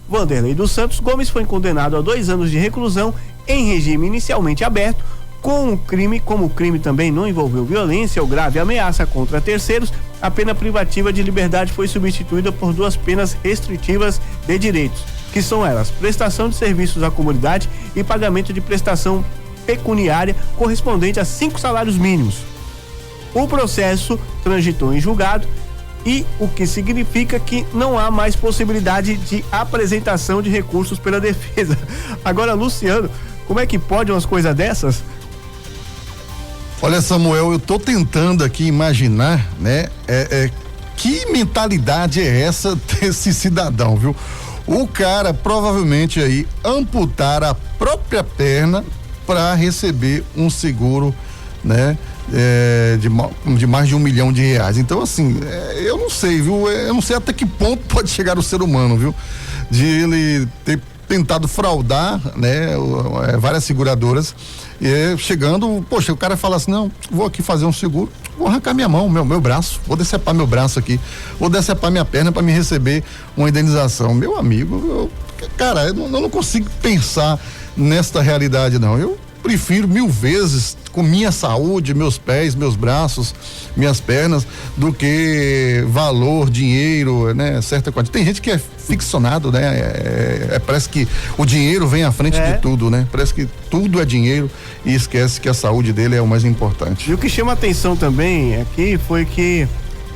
Vanderlei dos Santos Gomes foi condenado a 2 anos de reclusão em regime inicialmente aberto, como o crime também não envolveu violência ou grave ameaça contra terceiros. A pena privativa de liberdade foi substituída por 2 penas restritivas de direitos, que são elas: prestação de serviços à comunidade e pagamento de prestação pecuniária correspondente a 5 salários mínimos. O processo transitou em julgado, e o que significa que não há mais possibilidade de apresentação de recursos pela defesa. Agora, Luciano, como é que pode umas coisas dessas? Olha, Samuel, eu tô tentando aqui imaginar, né? Que mentalidade é essa desse cidadão, viu? O cara provavelmente aí amputar a própria perna para receber um seguro, né? De mais de R$1 milhão. Então, assim, eu não sei, viu? Eu não sei até que ponto pode chegar o ser humano, viu? De ele ter tentado fraudar, né? Várias seguradoras, chegando, poxa, o cara fala assim, não, vou aqui fazer um seguro, vou arrancar minha mão, meu braço, vou decepar meu braço aqui, vou decepar minha perna para me receber uma indenização. Meu amigo, cara, eu não consigo pensar nesta realidade, não. Eu prefiro 1000 vezes com minha saúde, meus pés, meus braços, minhas pernas, do que valor, dinheiro, né? Certa quantidade. Tem gente que é ficcionado, né? Parece que o dinheiro vem à frente de tudo, né? Parece que tudo é dinheiro e esquece que a saúde dele é o mais importante. E o que chama atenção também aqui foi que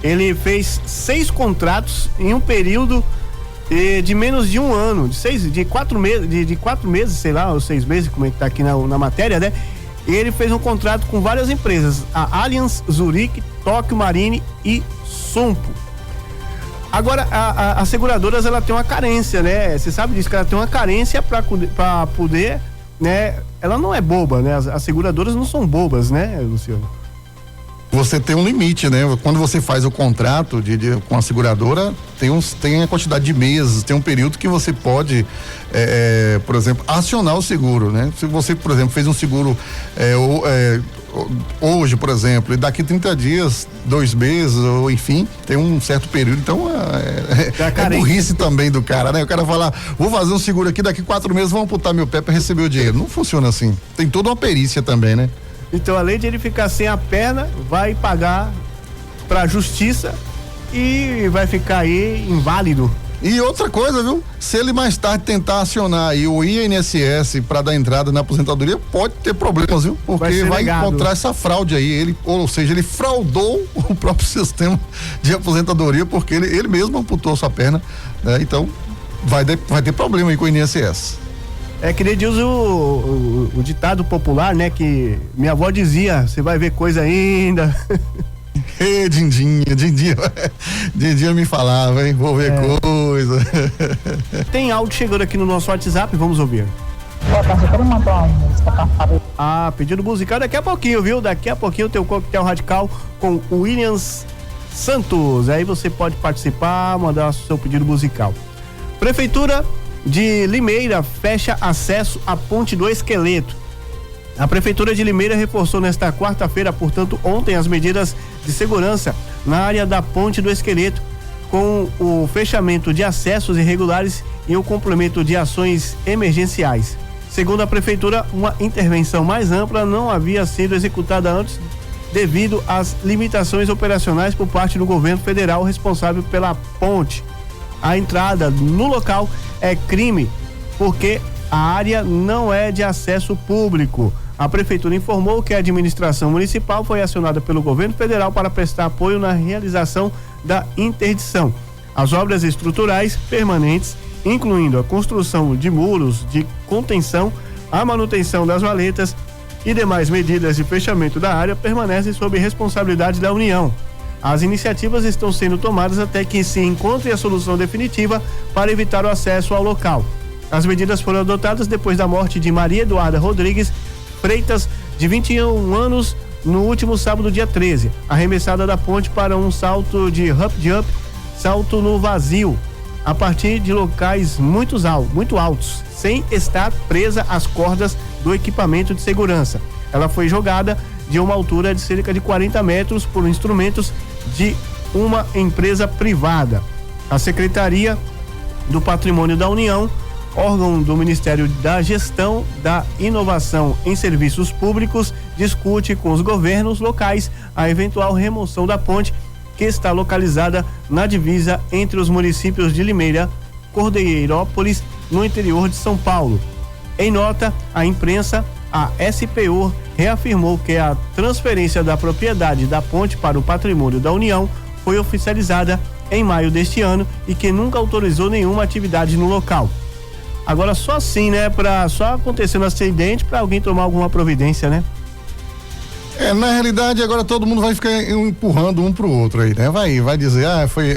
ele fez 6 contratos em um período de menos de um ano, de 4 meses, sei lá, ou 6 meses, como é que tá aqui na matéria, né? E ele fez um contrato com várias empresas, a Allianz, Zurich, Tóquio Marine e Sompo. Agora, as seguradoras, ela tem uma carência, né? Você sabe disso, que ela tem uma carência para poder, né? Ela não é boba, né? As seguradoras não são bobas, né, Luciano? Você tem um limite, né? Quando você faz o contrato com a seguradora, tem a quantidade de meses, tem um período que você pode, por exemplo, acionar o seguro, né? Se você, por exemplo, fez um seguro hoje, por exemplo, e daqui 30 dias, 2 meses, ou enfim, tem um certo período, então é burrice também do cara, né? O cara fala, vou fazer um seguro aqui, daqui 4 meses vão amputar meu pé para receber o dinheiro. Não funciona assim. Tem toda uma perícia também, né? Então, além de ele ficar sem a perna, vai pagar pra justiça e vai ficar aí inválido. E outra coisa, viu? Se ele mais tarde tentar acionar aí o INSS para dar entrada na aposentadoria, pode ter problemas, viu? Porque vai encontrar essa fraude aí, ou seja, ele fraudou o próprio sistema de aposentadoria porque ele mesmo amputou sua perna, né? Então, vai ter problema aí com o INSS. Que nem diz o ditado popular, né? Que minha avó dizia, você vai ver coisa ainda. Dindinha me falava, hein? Vou ver coisa. Tem áudio chegando aqui no nosso WhatsApp, vamos ouvir. Boa tarde, eu quero mandar uma música pra Fábio. Pedido musical daqui a pouquinho, viu? Daqui a pouquinho tem o Coquetel Radical com o Williams Santos. Aí você pode participar, mandar o seu pedido musical. Prefeitura de Limeira fecha acesso à Ponte do Esqueleto. A Prefeitura de Limeira reforçou nesta quarta-feira, portanto ontem, as medidas de segurança na área da Ponte do Esqueleto, com o fechamento de acessos irregulares e o complemento de ações emergenciais. Segundo a Prefeitura, uma intervenção mais ampla não havia sido executada antes devido às limitações operacionais por parte do governo federal responsável pela ponte. A entrada no local é crime, porque a área não é de acesso público. A Prefeitura informou que a administração municipal foi acionada pelo governo federal para prestar apoio na realização da interdição. As obras estruturais permanentes, incluindo a construção de muros de contenção, a manutenção das valetas e demais medidas de fechamento da área, permanecem sob responsabilidade da União. As iniciativas estão sendo tomadas até que se encontre a solução definitiva para evitar o acesso ao local. As medidas foram adotadas depois da morte de Maria Eduarda Rodrigues Freitas, de 21 anos, no último sábado, dia 13, arremessada da ponte para um salto de hop-jump, salto no vazio, a partir de locais muito altos, sem estar presa às cordas do equipamento de segurança. Ela foi jogada de uma altura de cerca de 40 metros por instrumentos de uma empresa privada. A Secretaria do Patrimônio da União, órgão do Ministério da Gestão da Inovação em Serviços Públicos, discute com os governos locais a eventual remoção da ponte, que está localizada na divisa entre os municípios de Limeira, Cordeirópolis, no interior de São Paulo. Em nota à imprensa, a SPU reafirmou que a transferência da propriedade da ponte para o patrimônio da União foi oficializada em maio deste ano e que nunca autorizou nenhuma atividade no local. Agora só assim, né? Só acontecendo acidente para alguém tomar alguma providência, né? Na realidade, agora todo mundo vai ficar empurrando um pro outro aí, né? Vai dizer, foi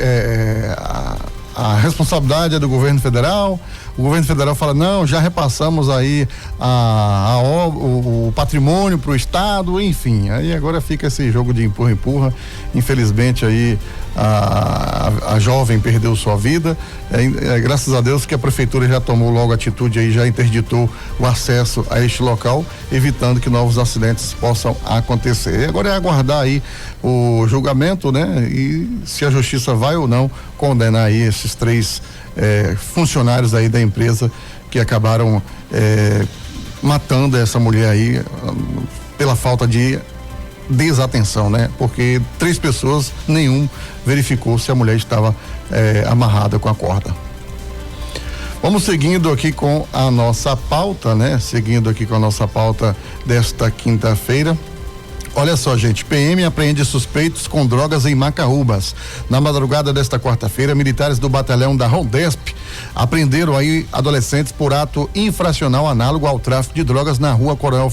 a responsabilidade é do governo federal. O governo federal fala, não, já repassamos aí o patrimônio pro estado, enfim. Aí agora fica esse jogo de empurra. Infelizmente aí a jovem perdeu sua vida. Graças a Deus que a prefeitura já tomou logo atitude aí, já interditou o acesso a este local, evitando que novos acidentes possam acontecer. E agora é aguardar aí o julgamento, né? E se a justiça vai ou não condenar aí esses 3 funcionários aí da empresa que acabaram matando essa mulher aí pela falta de desatenção, né? Porque 3 pessoas, nenhum verificou se a mulher estava amarrada com a corda. Vamos seguindo aqui com a nossa pauta, né? Seguindo aqui com a nossa pauta desta quinta-feira. Olha só, gente, PM apreende suspeitos com drogas em Macaúbas. Na madrugada desta quarta-feira, militares do batalhão da Rondesp apreenderam aí adolescentes por ato infracional análogo ao tráfico de drogas na rua Coronel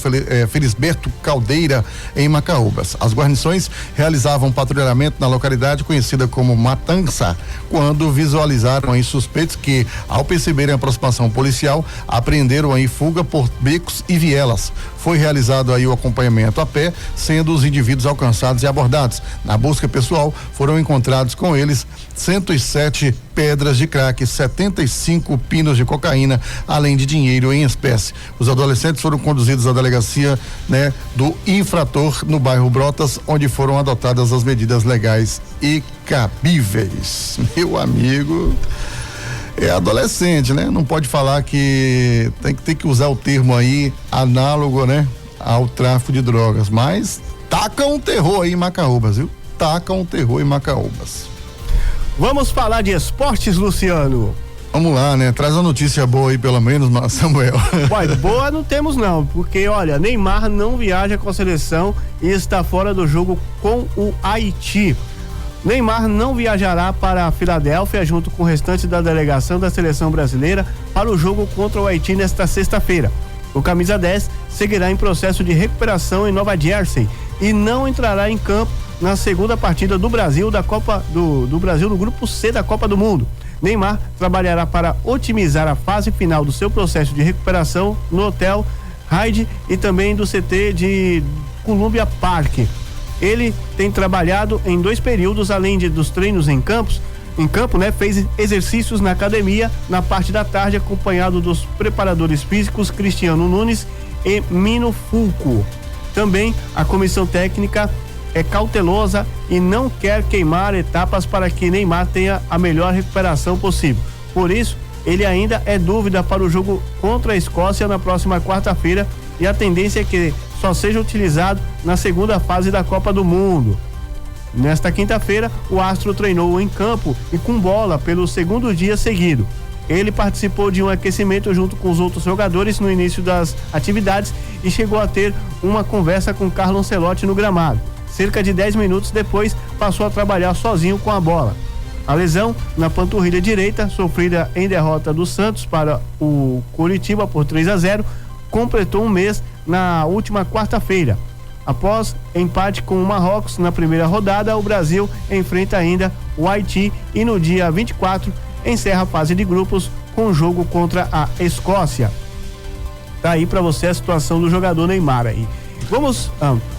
Felisberto Caldeira, em Macaúbas. As guarnições realizavam patrulhamento na localidade conhecida como Matança, quando visualizaram aí suspeitos que, ao perceberem a aproximação policial, apreenderam aí fuga por becos e vielas. Foi realizado aí o acompanhamento a pé, sendo os indivíduos alcançados e abordados. Na busca pessoal, foram encontrados com eles 107 pedras de crack, 75 pinos de cocaína, além de dinheiro em espécie. Os adolescentes foram conduzidos à delegacia, né, do infrator no bairro Brotas, onde foram adotadas as medidas legais e cabíveis. Meu amigo, é adolescente, né? Não pode falar que tem que usar o termo aí análogo, né, ao tráfico de drogas, mas taca um terror aí em Macaúbas, viu? Taca um terror em Macaúbas. Vamos falar de esportes, Luciano. Vamos lá, né? Traz uma notícia boa aí, pelo menos, Samuel. Ué, boa não temos não, porque olha, Neymar não viaja com a seleção e está fora do jogo com o Haiti. Neymar não viajará para a Filadélfia junto com o restante da delegação da seleção brasileira para o jogo contra o Haiti nesta sexta-feira. O camisa 10 seguirá em processo de recuperação em Nova Jersey e não entrará em campo na segunda partida do Brasil da Copa do Brasil no grupo C da Copa do Mundo. Neymar trabalhará para otimizar a fase final do seu processo de recuperação no Hotel Hyde e também do CT de Columbia Park. Ele tem trabalhado em 2 períodos, além dos treinos em campo, né? Fez exercícios na academia na parte da tarde, acompanhado dos preparadores físicos Cristiano Nunes e Mino Fulco. Também a comissão técnica é cautelosa e não quer queimar etapas para que Neymar tenha a melhor recuperação possível. Por isso, ele ainda é dúvida para o jogo contra a Escócia na próxima quarta-feira e a tendência é que só seja utilizado na segunda fase da Copa do Mundo. Nesta quinta-feira, o astro treinou em campo e com bola pelo segundo dia seguido. Ele participou de um aquecimento junto com os outros jogadores no início das atividades e chegou a ter uma conversa com Carlo Ancelotti no gramado. Cerca de 10 minutos depois, passou a trabalhar sozinho com a bola. A lesão na panturrilha direita, sofrida em derrota do Santos para o Coritiba por 3-0, completou um mês na última quarta-feira. Após empate com o Marrocos na primeira rodada, o Brasil enfrenta ainda o Haiti e no dia 24 encerra a fase de grupos com o jogo contra a Escócia. Tá aí pra você a situação do jogador Neymar aí. Vamos.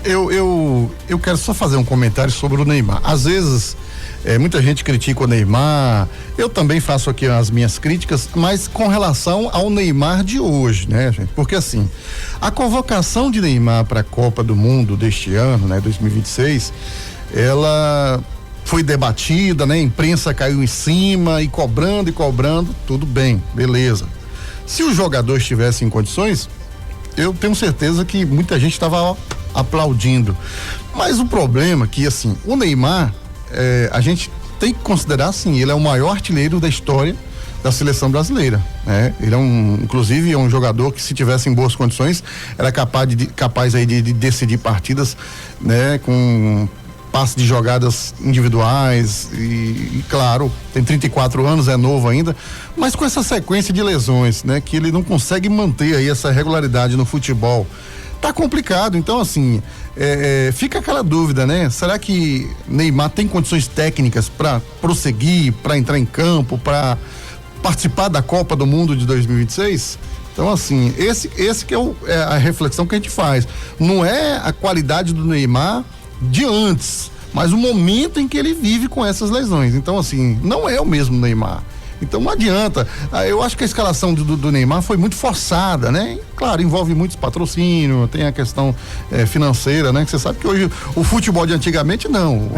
Eu quero só fazer um comentário sobre o Neymar. Às vezes, muita gente critica o Neymar. Eu também faço aqui as minhas críticas, mas com relação ao Neymar de hoje, né, gente? Porque assim, a convocação de Neymar para a Copa do Mundo deste ano, né, 2026, ela foi debatida, né? A imprensa caiu em cima e cobrando, tudo bem, beleza. Se o jogador estivesse em condições, eu tenho certeza que muita gente estava aplaudindo. Mas o problema é que, assim, o Neymar, a gente tem que considerar, assim, ele é o maior artilheiro da história da seleção brasileira, né? Ele inclusive, é um jogador que, se tivesse em boas condições, era capaz aí de decidir partidas, né? Com passe de jogadas individuais e claro, tem 34 anos, é novo ainda, mas com essa sequência de lesões, né? Que ele não consegue manter aí essa regularidade no futebol. tá complicado. Então, assim, fica aquela dúvida, né? Será que Neymar tem condições técnicas para prosseguir, para entrar em campo, para participar da Copa do Mundo de 2026? Então, assim, esse que é a reflexão que a gente faz. Não é a qualidade do Neymar de antes, mas o momento em que ele vive com essas lesões. Então, assim, não é o mesmo Neymar. Então não adianta. Eu acho que a escalação do Neymar foi muito forçada, né? Claro, envolve muitos patrocínios, tem a questão financeira, né? Que você sabe que hoje o futebol de antigamente não.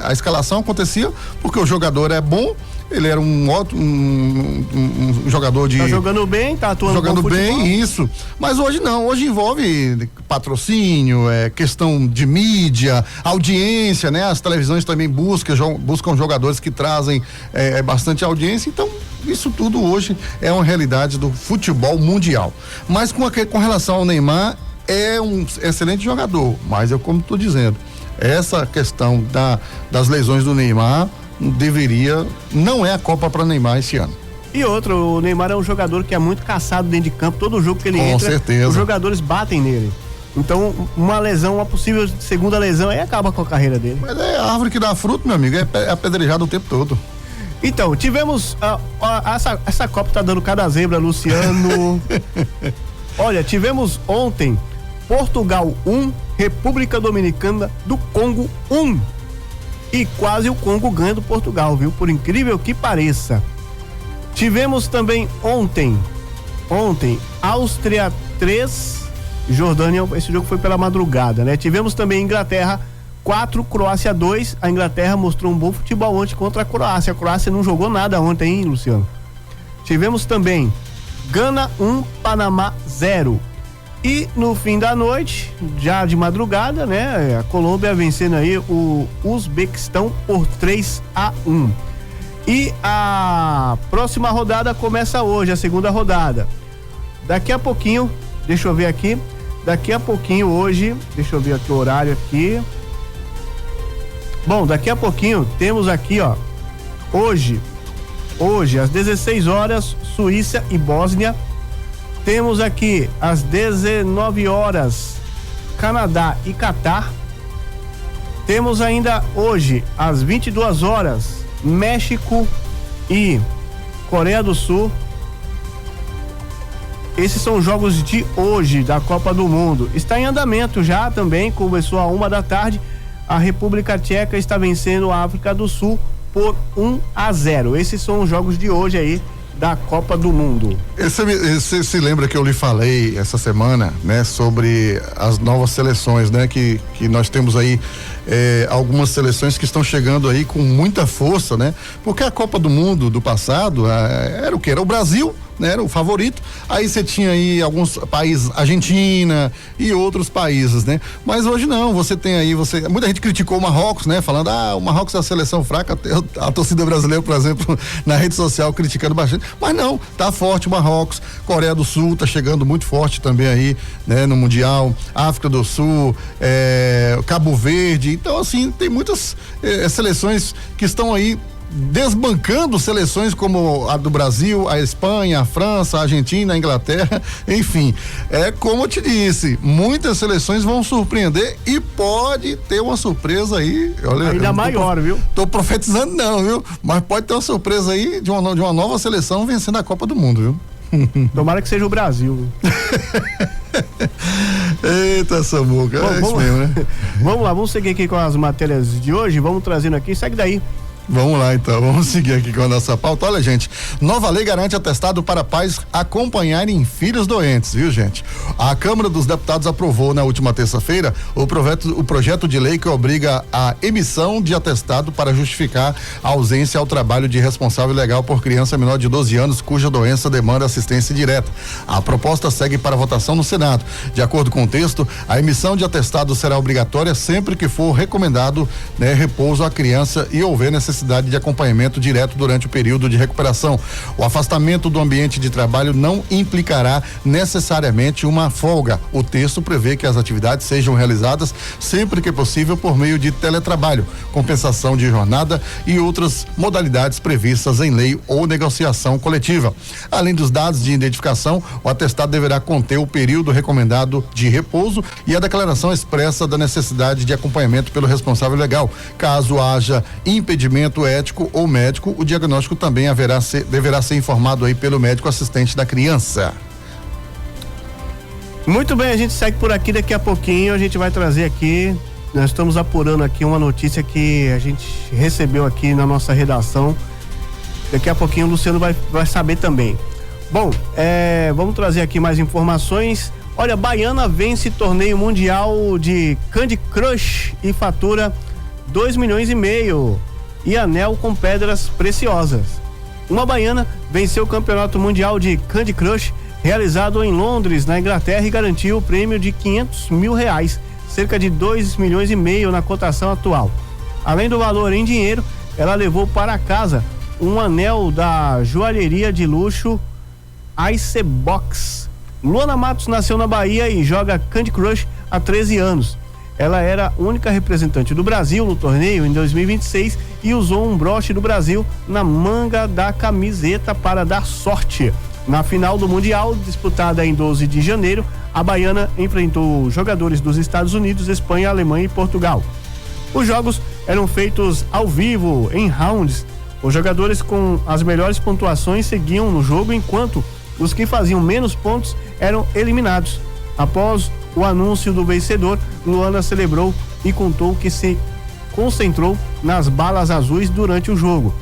A escalação acontecia porque o jogador é bom, ele era um jogador de... Tá jogando bem, tá atuando jogando bem, isso. Mas hoje não, hoje envolve patrocínio, questão de mídia, audiência, né? As televisões também buscam jogadores que trazem bastante audiência, então isso tudo hoje é uma realidade do futebol mundial. Mas com relação ao Neymar, é um excelente jogador, mas como estou dizendo, essa questão das lesões do Neymar não é a Copa para Neymar esse ano. E outro, o Neymar é um jogador que é muito caçado dentro de campo, todo jogo que ele entra, certeza. Os jogadores batem nele. Então, uma possível segunda lesão, aí acaba com a carreira dele. Mas é a árvore que dá fruto, meu amigo, é apedrejado o tempo todo. Então, tivemos essa Copa tá dando cada zebra, Luciano. Olha, tivemos ontem Portugal 1, República Dominicana do Congo 1. E quase o Congo ganha do Portugal, viu? Por incrível que pareça. Tivemos também ontem, Áustria 3, Jordânia, esse jogo foi pela madrugada, né? Tivemos também Inglaterra 4, Croácia 2. A Inglaterra mostrou um bom futebol ontem contra a Croácia. A Croácia não jogou nada ontem, hein, Luciano? Tivemos também Gana 1, Panamá 0. E no fim da noite, já de madrugada, né? A Colômbia vencendo aí o Uzbequistão por 3-1. E a próxima rodada começa hoje, a segunda rodada. Daqui a pouquinho, deixa eu ver aqui. Daqui a pouquinho hoje, deixa eu ver aqui o horário aqui. Bom, daqui a pouquinho temos aqui, ó. Hoje às 16 horas, Suíça e Bósnia. Temos aqui às 19 horas Canadá e Catar. Temos ainda hoje às 22 horas México e Coreia do Sul. Esses são os jogos de hoje da Copa do Mundo. Está em andamento já também, começou a 1h. A República Tcheca está vencendo a África do Sul por 1-0. Esses são os jogos de hoje aí da Copa do Mundo. Você se lembra que eu lhe falei essa semana, né, sobre as novas seleções, né, que nós temos aí algumas seleções que estão chegando aí com muita força, né, porque a Copa do Mundo do passado era o que? Era o Brasil, né, era o favorito, aí você tinha aí alguns países, Argentina e outros países, né, mas hoje não, você tem aí, muita gente criticou o Marrocos, né, falando, o Marrocos é a seleção fraca, a torcida brasileira, por exemplo, na rede social criticando bastante, mas não, tá forte o Marrocos, Coreia do Sul tá chegando muito forte também aí, né, no Mundial, África do Sul, Cabo Verde, então assim, tem muitas seleções que estão aí desbancando seleções como a do Brasil, a Espanha, a França, a Argentina, a Inglaterra, enfim, como eu te disse, muitas seleções vão surpreender e pode ter uma surpresa aí, olha, ainda maior, viu? Tô profetizando não, viu? Mas pode ter uma surpresa aí de uma nova seleção vencendo a Copa do Mundo, viu? Tomara que seja o Brasil. Eita, Samuca, isso mesmo, né? Vamos lá, vamos seguir aqui com as matérias de hoje, vamos trazendo aqui, segue daí. Vamos lá então, vamos seguir aqui com a nossa pauta. Olha, gente, nova lei garante atestado para pais acompanharem filhos doentes, viu, gente? A Câmara dos Deputados aprovou na última terça-feira o projeto de lei que obriga a emissão de atestado para justificar a ausência ao trabalho de responsável legal por criança menor de 12 anos cuja doença demanda assistência direta. A proposta segue para votação no Senado. De acordo com o texto, a emissão de atestado será obrigatória sempre que for recomendado, né, repouso à criança e houver necessidade necessidade de acompanhamento direto durante o período de recuperação. O afastamento do ambiente de trabalho não implicará necessariamente uma folga. O texto prevê que as atividades sejam realizadas sempre que possível por meio de teletrabalho, compensação de jornada e outras modalidades previstas em lei ou negociação coletiva. Além dos dados de identificação, o atestado deverá conter o período recomendado de repouso e a declaração expressa da necessidade de acompanhamento pelo responsável legal. Caso haja impedimento ético ou médico, o diagnóstico também deverá ser informado aí pelo médico assistente da criança. Muito bem, a gente segue por aqui, daqui a pouquinho a gente vai trazer aqui, nós estamos apurando aqui uma notícia que a gente recebeu aqui na nossa redação, daqui a pouquinho o Luciano vai saber também. Bom, vamos trazer aqui mais informações. Olha, Baiana vence torneio mundial de Candy Crush e fatura 2,5 milhões e anel com pedras preciosas. Uma baiana venceu o campeonato mundial de Candy Crush realizado em Londres, na Inglaterra, e garantiu o prêmio de R$500 mil, cerca de 2,5 milhões na cotação atual. Além do valor em dinheiro, ela levou para casa um anel da joalheria de luxo Icebox. Luana Matos nasceu na Bahia e joga Candy Crush há 13 anos. Ela era a única representante do Brasil no torneio em 2026 e usou um broche do Brasil na manga da camiseta para dar sorte. Na final do Mundial, disputada em 12 de janeiro, a baiana enfrentou jogadores dos Estados Unidos, Espanha, Alemanha e Portugal. Os jogos eram feitos ao vivo, em rounds. Os jogadores com as melhores pontuações seguiam no jogo, enquanto os que faziam menos pontos eram eliminados. Após o anúncio do vencedor, Luana celebrou e contou que se concentrou nas balas azuis durante o jogo.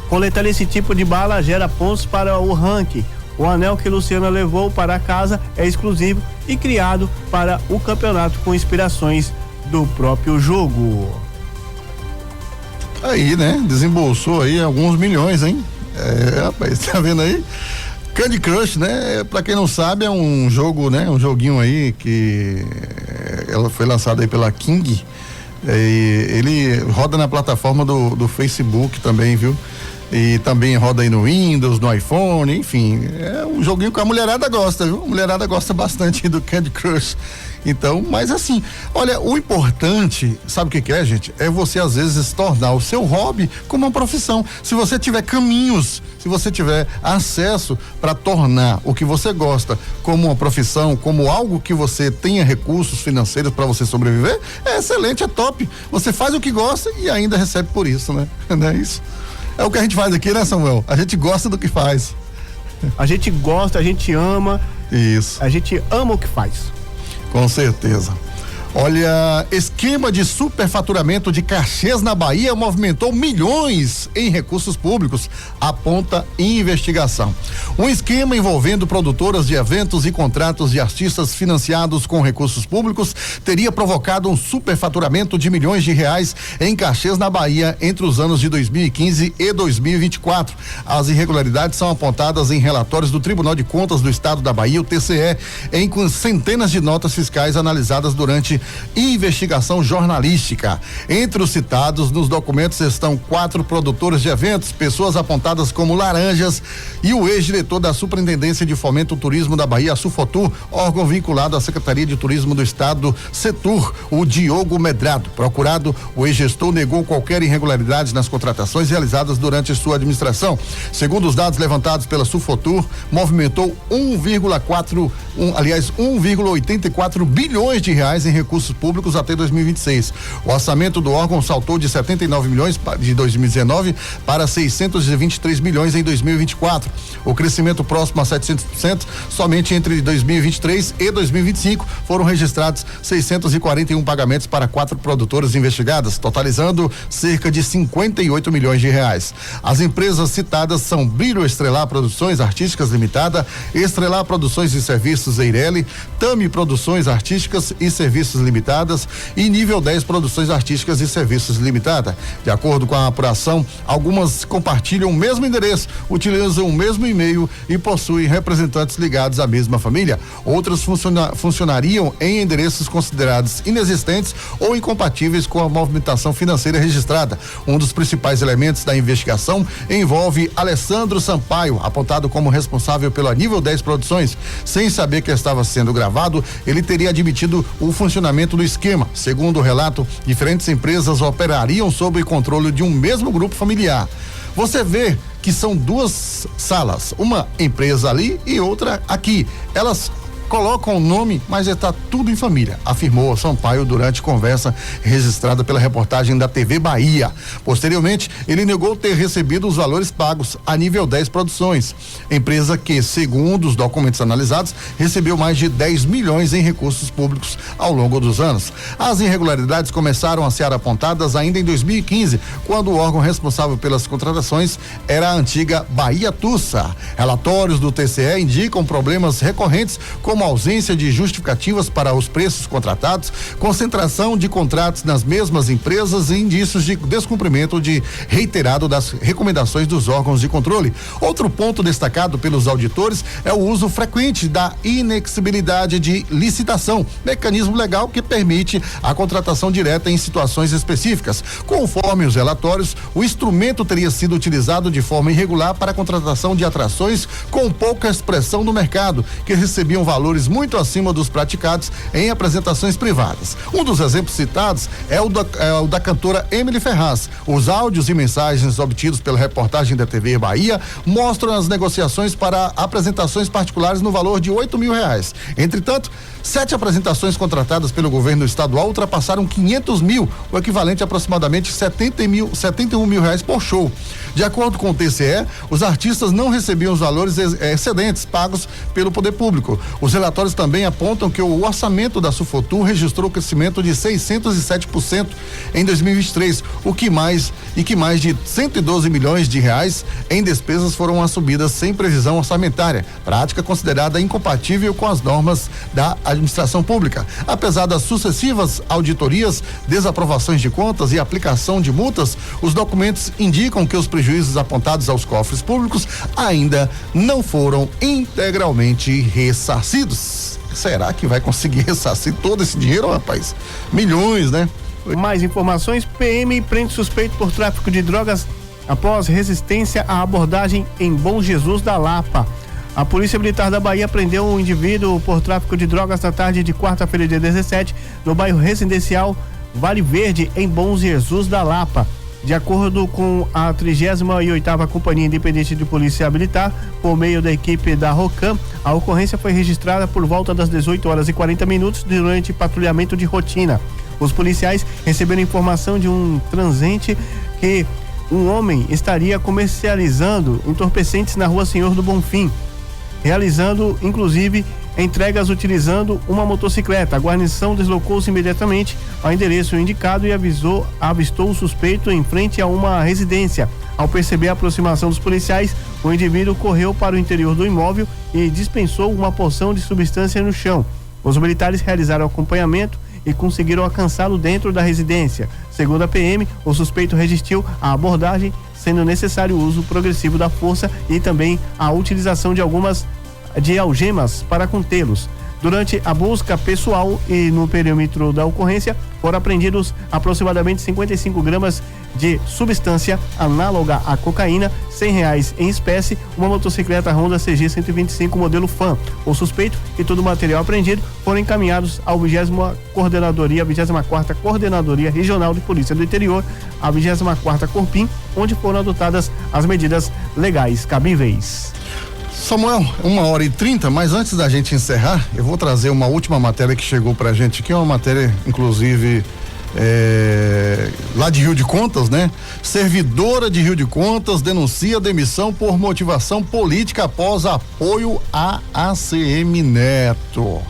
Coletar esse tipo de bala gera pontos para o ranking. O anel que Luciana levou para casa é exclusivo e criado para o campeonato com inspirações do próprio jogo. Aí, né? Desembolsou aí alguns milhões, hein? Rapaz, tá vendo aí? Candy Crush, né? Pra quem não sabe, é um jogo, né? Um joguinho aí que ela foi lançada aí pela King. Ele roda na plataforma do Facebook também, viu? E também roda aí no Windows, no iPhone, enfim, é um joguinho que a mulherada gosta, viu? A mulherada gosta bastante do Candy Crush. Então, mas assim, olha, o importante, sabe o que é, gente? É você às vezes tornar o seu hobby como uma profissão. Se você tiver caminhos, se você tiver acesso para tornar o que você gosta como uma profissão, como algo que você tenha recursos financeiros para você sobreviver, é excelente, é top. Você faz o que gosta e ainda recebe por isso, né? Não é isso? É o que a gente faz aqui, né, Samuel? A gente gosta do que faz. A gente gosta, a gente ama. Isso. A gente ama o que faz. Com certeza. Olha, esquema de superfaturamento de cachês na Bahia movimentou milhões em recursos públicos, aponta investigação. Um esquema envolvendo produtoras de eventos e contratos de artistas financiados com recursos públicos teria provocado um superfaturamento de milhões de reais em cachês na Bahia entre os anos de 2015 e 2024. As irregularidades são apontadas em relatórios do Tribunal de Contas do Estado da Bahia, o TCE, em centenas de notas fiscais analisadas durante investigação jornalística. Entre os citados nos documentos estão 4 produtores de eventos, pessoas apontadas como laranjas, e o ex-diretor da Superintendência de Fomento ao Turismo da Bahia, a Sufotur, órgão vinculado à Secretaria de Turismo do Estado, Setur, o Diogo Medrado. Procurado, o ex-gestor negou qualquer irregularidade nas contratações realizadas durante sua administração. Segundo os dados levantados pela Sufotur, movimentou 1,84 bilhões de reais em recursos públicos até 2026. O orçamento do órgão saltou de 79 milhões de 2019 para 623 milhões em 2024. O crescimento próximo a 700%, somente entre 2023 e 2025 foram registrados 641 pagamentos para 4 produtoras investigadas, totalizando cerca de 58 milhões de reais. As empresas citadas são Brilho Estrelar Produções Artísticas Limitada, Estrelar Produções e Serviços Eireli, Tami Produções Artísticas e Serviços Limitadas e Nível 10 Produções Artísticas e Serviços Limitada. De acordo com a apuração, algumas compartilham o mesmo endereço, utilizam o mesmo e-mail e possuem representantes ligados à mesma família. Outras funcionariam em endereços considerados inexistentes ou incompatíveis com a movimentação financeira registrada. Um dos principais elementos da investigação envolve Alessandro Sampaio, apontado como responsável pela Nível 10 Produções. Sem saber que estava sendo gravado, ele teria admitido o funcionamento do esquema. Segundo o relato, diferentes empresas operariam sob o controle de um mesmo grupo familiar. Você vê que são duas salas, uma empresa ali e outra aqui. Elas colocam o nome, mas está tudo em família, afirmou Sampaio durante conversa registrada pela reportagem da TV Bahia. Posteriormente, ele negou ter recebido os valores pagos à Nível 10 Produções, empresa que, segundo os documentos analisados, recebeu mais de 10 milhões em recursos públicos ao longo dos anos. As irregularidades começaram a ser apontadas ainda em 2015, quando o órgão responsável pelas contratações era a antiga Bahia Tussa. Relatórios do TCE indicam problemas recorrentes como ausência de justificativas para os preços contratados, concentração de contratos nas mesmas empresas e indícios de descumprimento reiterado das recomendações dos órgãos de controle. Outro ponto destacado pelos auditores é o uso frequente da inexigibilidade de licitação, mecanismo legal que permite a contratação direta em situações específicas. Conforme os relatórios, o instrumento teria sido utilizado de forma irregular para a contratação de atrações com pouca expressão no mercado, que recebiam valores muito acima dos praticados em apresentações privadas. Um dos exemplos citados é o da cantora Emily Ferraz. Os áudios e mensagens obtidos pela reportagem da TV Bahia mostram as negociações para apresentações particulares no valor de R$8 mil. Entretanto, 7 apresentações contratadas pelo governo estadual ultrapassaram 500 mil, o equivalente a aproximadamente 71 mil reais por show. De acordo com o TCE, os artistas não recebiam os valores excedentes pagos pelo poder público. Os relatórios também apontam que o orçamento da Sufotur registrou crescimento de 607% em 2023, que mais de 112 milhões de reais em despesas foram assumidas sem previsão orçamentária, prática considerada incompatível com as normas da administração pública. Apesar das sucessivas auditorias, desaprovações de contas e aplicação de multas, os documentos indicam que os prejuízos apontados aos cofres públicos ainda não foram integralmente ressarcidos. Será que vai conseguir ressarcir todo esse dinheiro, rapaz? Milhões, né? Mais informações: PM prende suspeito por tráfico de drogas após resistência à abordagem em Bom Jesus da Lapa. A Polícia Militar da Bahia prendeu um indivíduo por tráfico de drogas na tarde de quarta-feira, dia 17, no bairro residencial Vale Verde, em Bom Jesus da Lapa. De acordo com a 38ª Companhia Independente de Polícia Militar, por meio da equipe da ROCAM, a ocorrência foi registrada por volta das 18h40 durante patrulhamento de rotina. Os policiais receberam informação de um transente que um homem estaria comercializando entorpecentes na rua Senhor do Bonfim, realizando inclusive entregas utilizando uma motocicleta. A guarnição deslocou-se imediatamente ao endereço indicado e avistou o suspeito em frente a uma residência. Ao perceber a aproximação dos policiais, o indivíduo correu para o interior do imóvel e dispensou uma porção de substância no chão. Os militares realizaram acompanhamento e conseguiram alcançá-lo dentro da residência. Segundo a PM, o suspeito resistiu à abordagem, sendo necessário o uso progressivo da força e também a utilização de algemas para contê-los. Durante a busca pessoal e no perímetro da ocorrência, foram apreendidos aproximadamente 55 gramas de substância análoga à cocaína, R$100 em espécie, uma motocicleta Honda CG 125 modelo Fan. O suspeito e todo o material apreendido foram encaminhados ao 24ª Coordenadoria Regional de Polícia do Interior, a 24ª Corpim, onde foram adotadas as medidas legais cabíveis. Samuel, 1h30, mas antes da gente encerrar, eu vou trazer uma última matéria que chegou pra gente aqui, uma matéria, inclusive, lá de Rio de Contas, né? Servidora de Rio de Contas denuncia demissão por motivação política após apoio a ACM Neto.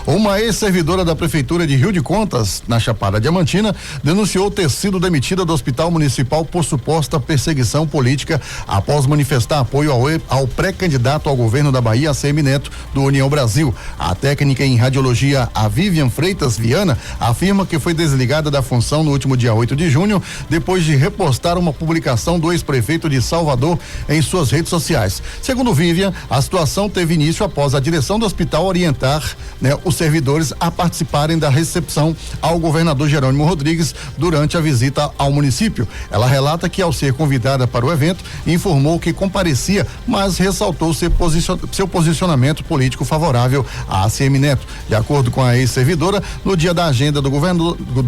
Uma ex-servidora da Prefeitura de Rio de Contas, na Chapada Diamantina, denunciou ter sido demitida do Hospital Municipal por suposta perseguição política após manifestar apoio ao pré-candidato ao governo da Bahia, ACM Neto, do União Brasil. A técnica em radiologia, a Vivian Freitas Viana, afirma que foi desligada da função no último dia 8 de junho, depois de repostar uma publicação do ex-prefeito de Salvador em suas redes sociais. Segundo Vivian, a situação teve início após a direção do hospital orientar, os servidores a participarem da recepção ao governador Jerônimo Rodrigues durante a visita ao município. Ela relata que, ao ser convidada para o evento, informou que comparecia, mas ressaltou seu posicionamento político favorável a ACM Neto. De acordo com a ex-servidora, no dia da agenda do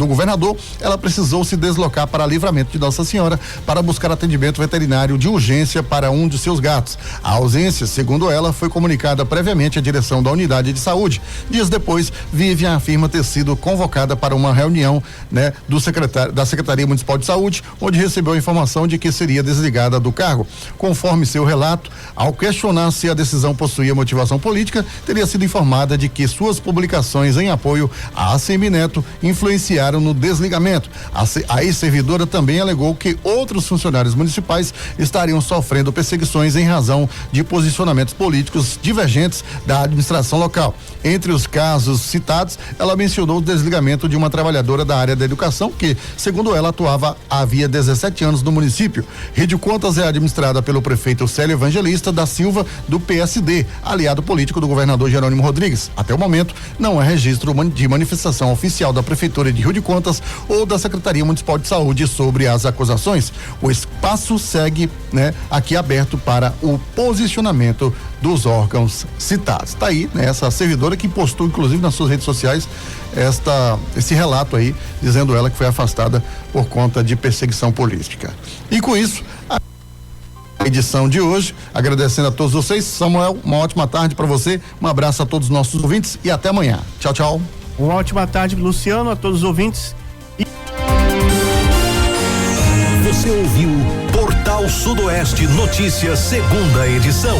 governador, ela precisou se deslocar para Livramento de Nossa Senhora para buscar atendimento veterinário de urgência para um de seus gatos. A ausência, segundo ela, foi comunicada previamente à direção da unidade de saúde. Dias depois, Vivian afirma ter sido convocada para uma reunião, da Secretaria Municipal de Saúde, onde recebeu a informação de que seria desligada do cargo. Conforme seu relato, ao questionar se a decisão possuía motivação política, teria sido informada de que suas publicações em apoio a ACM Neto influenciaram no desligamento. A ex-servidora também alegou que outros funcionários municipais estariam sofrendo perseguições em razão de posicionamentos políticos divergentes da administração local. Entre os casos citados, ela mencionou o desligamento de uma trabalhadora da área da educação que, segundo ela, atuava havia 17 anos no município. Rio de Contas é administrada pelo prefeito Célio Evangelista da Silva, do PSD, aliado político do governador Jerônimo Rodrigues. Até o momento, não há registro de manifestação oficial da Prefeitura de Rio de Contas ou da Secretaria Municipal de Saúde sobre as acusações. O espaço segue, aqui aberto para o posicionamento dos órgãos citados. Tá aí, essa servidora que postou, inclusive, nas suas redes sociais, esse relato aí, dizendo ela que foi afastada por conta de perseguição política. E com isso, a edição de hoje, agradecendo a todos vocês. Samuel, uma ótima tarde para você, um abraço a todos os nossos ouvintes e até amanhã. Tchau, tchau. Uma ótima tarde, Luciano, a todos os ouvintes. Você ouviu Portal Sudoeste Notícias, segunda edição.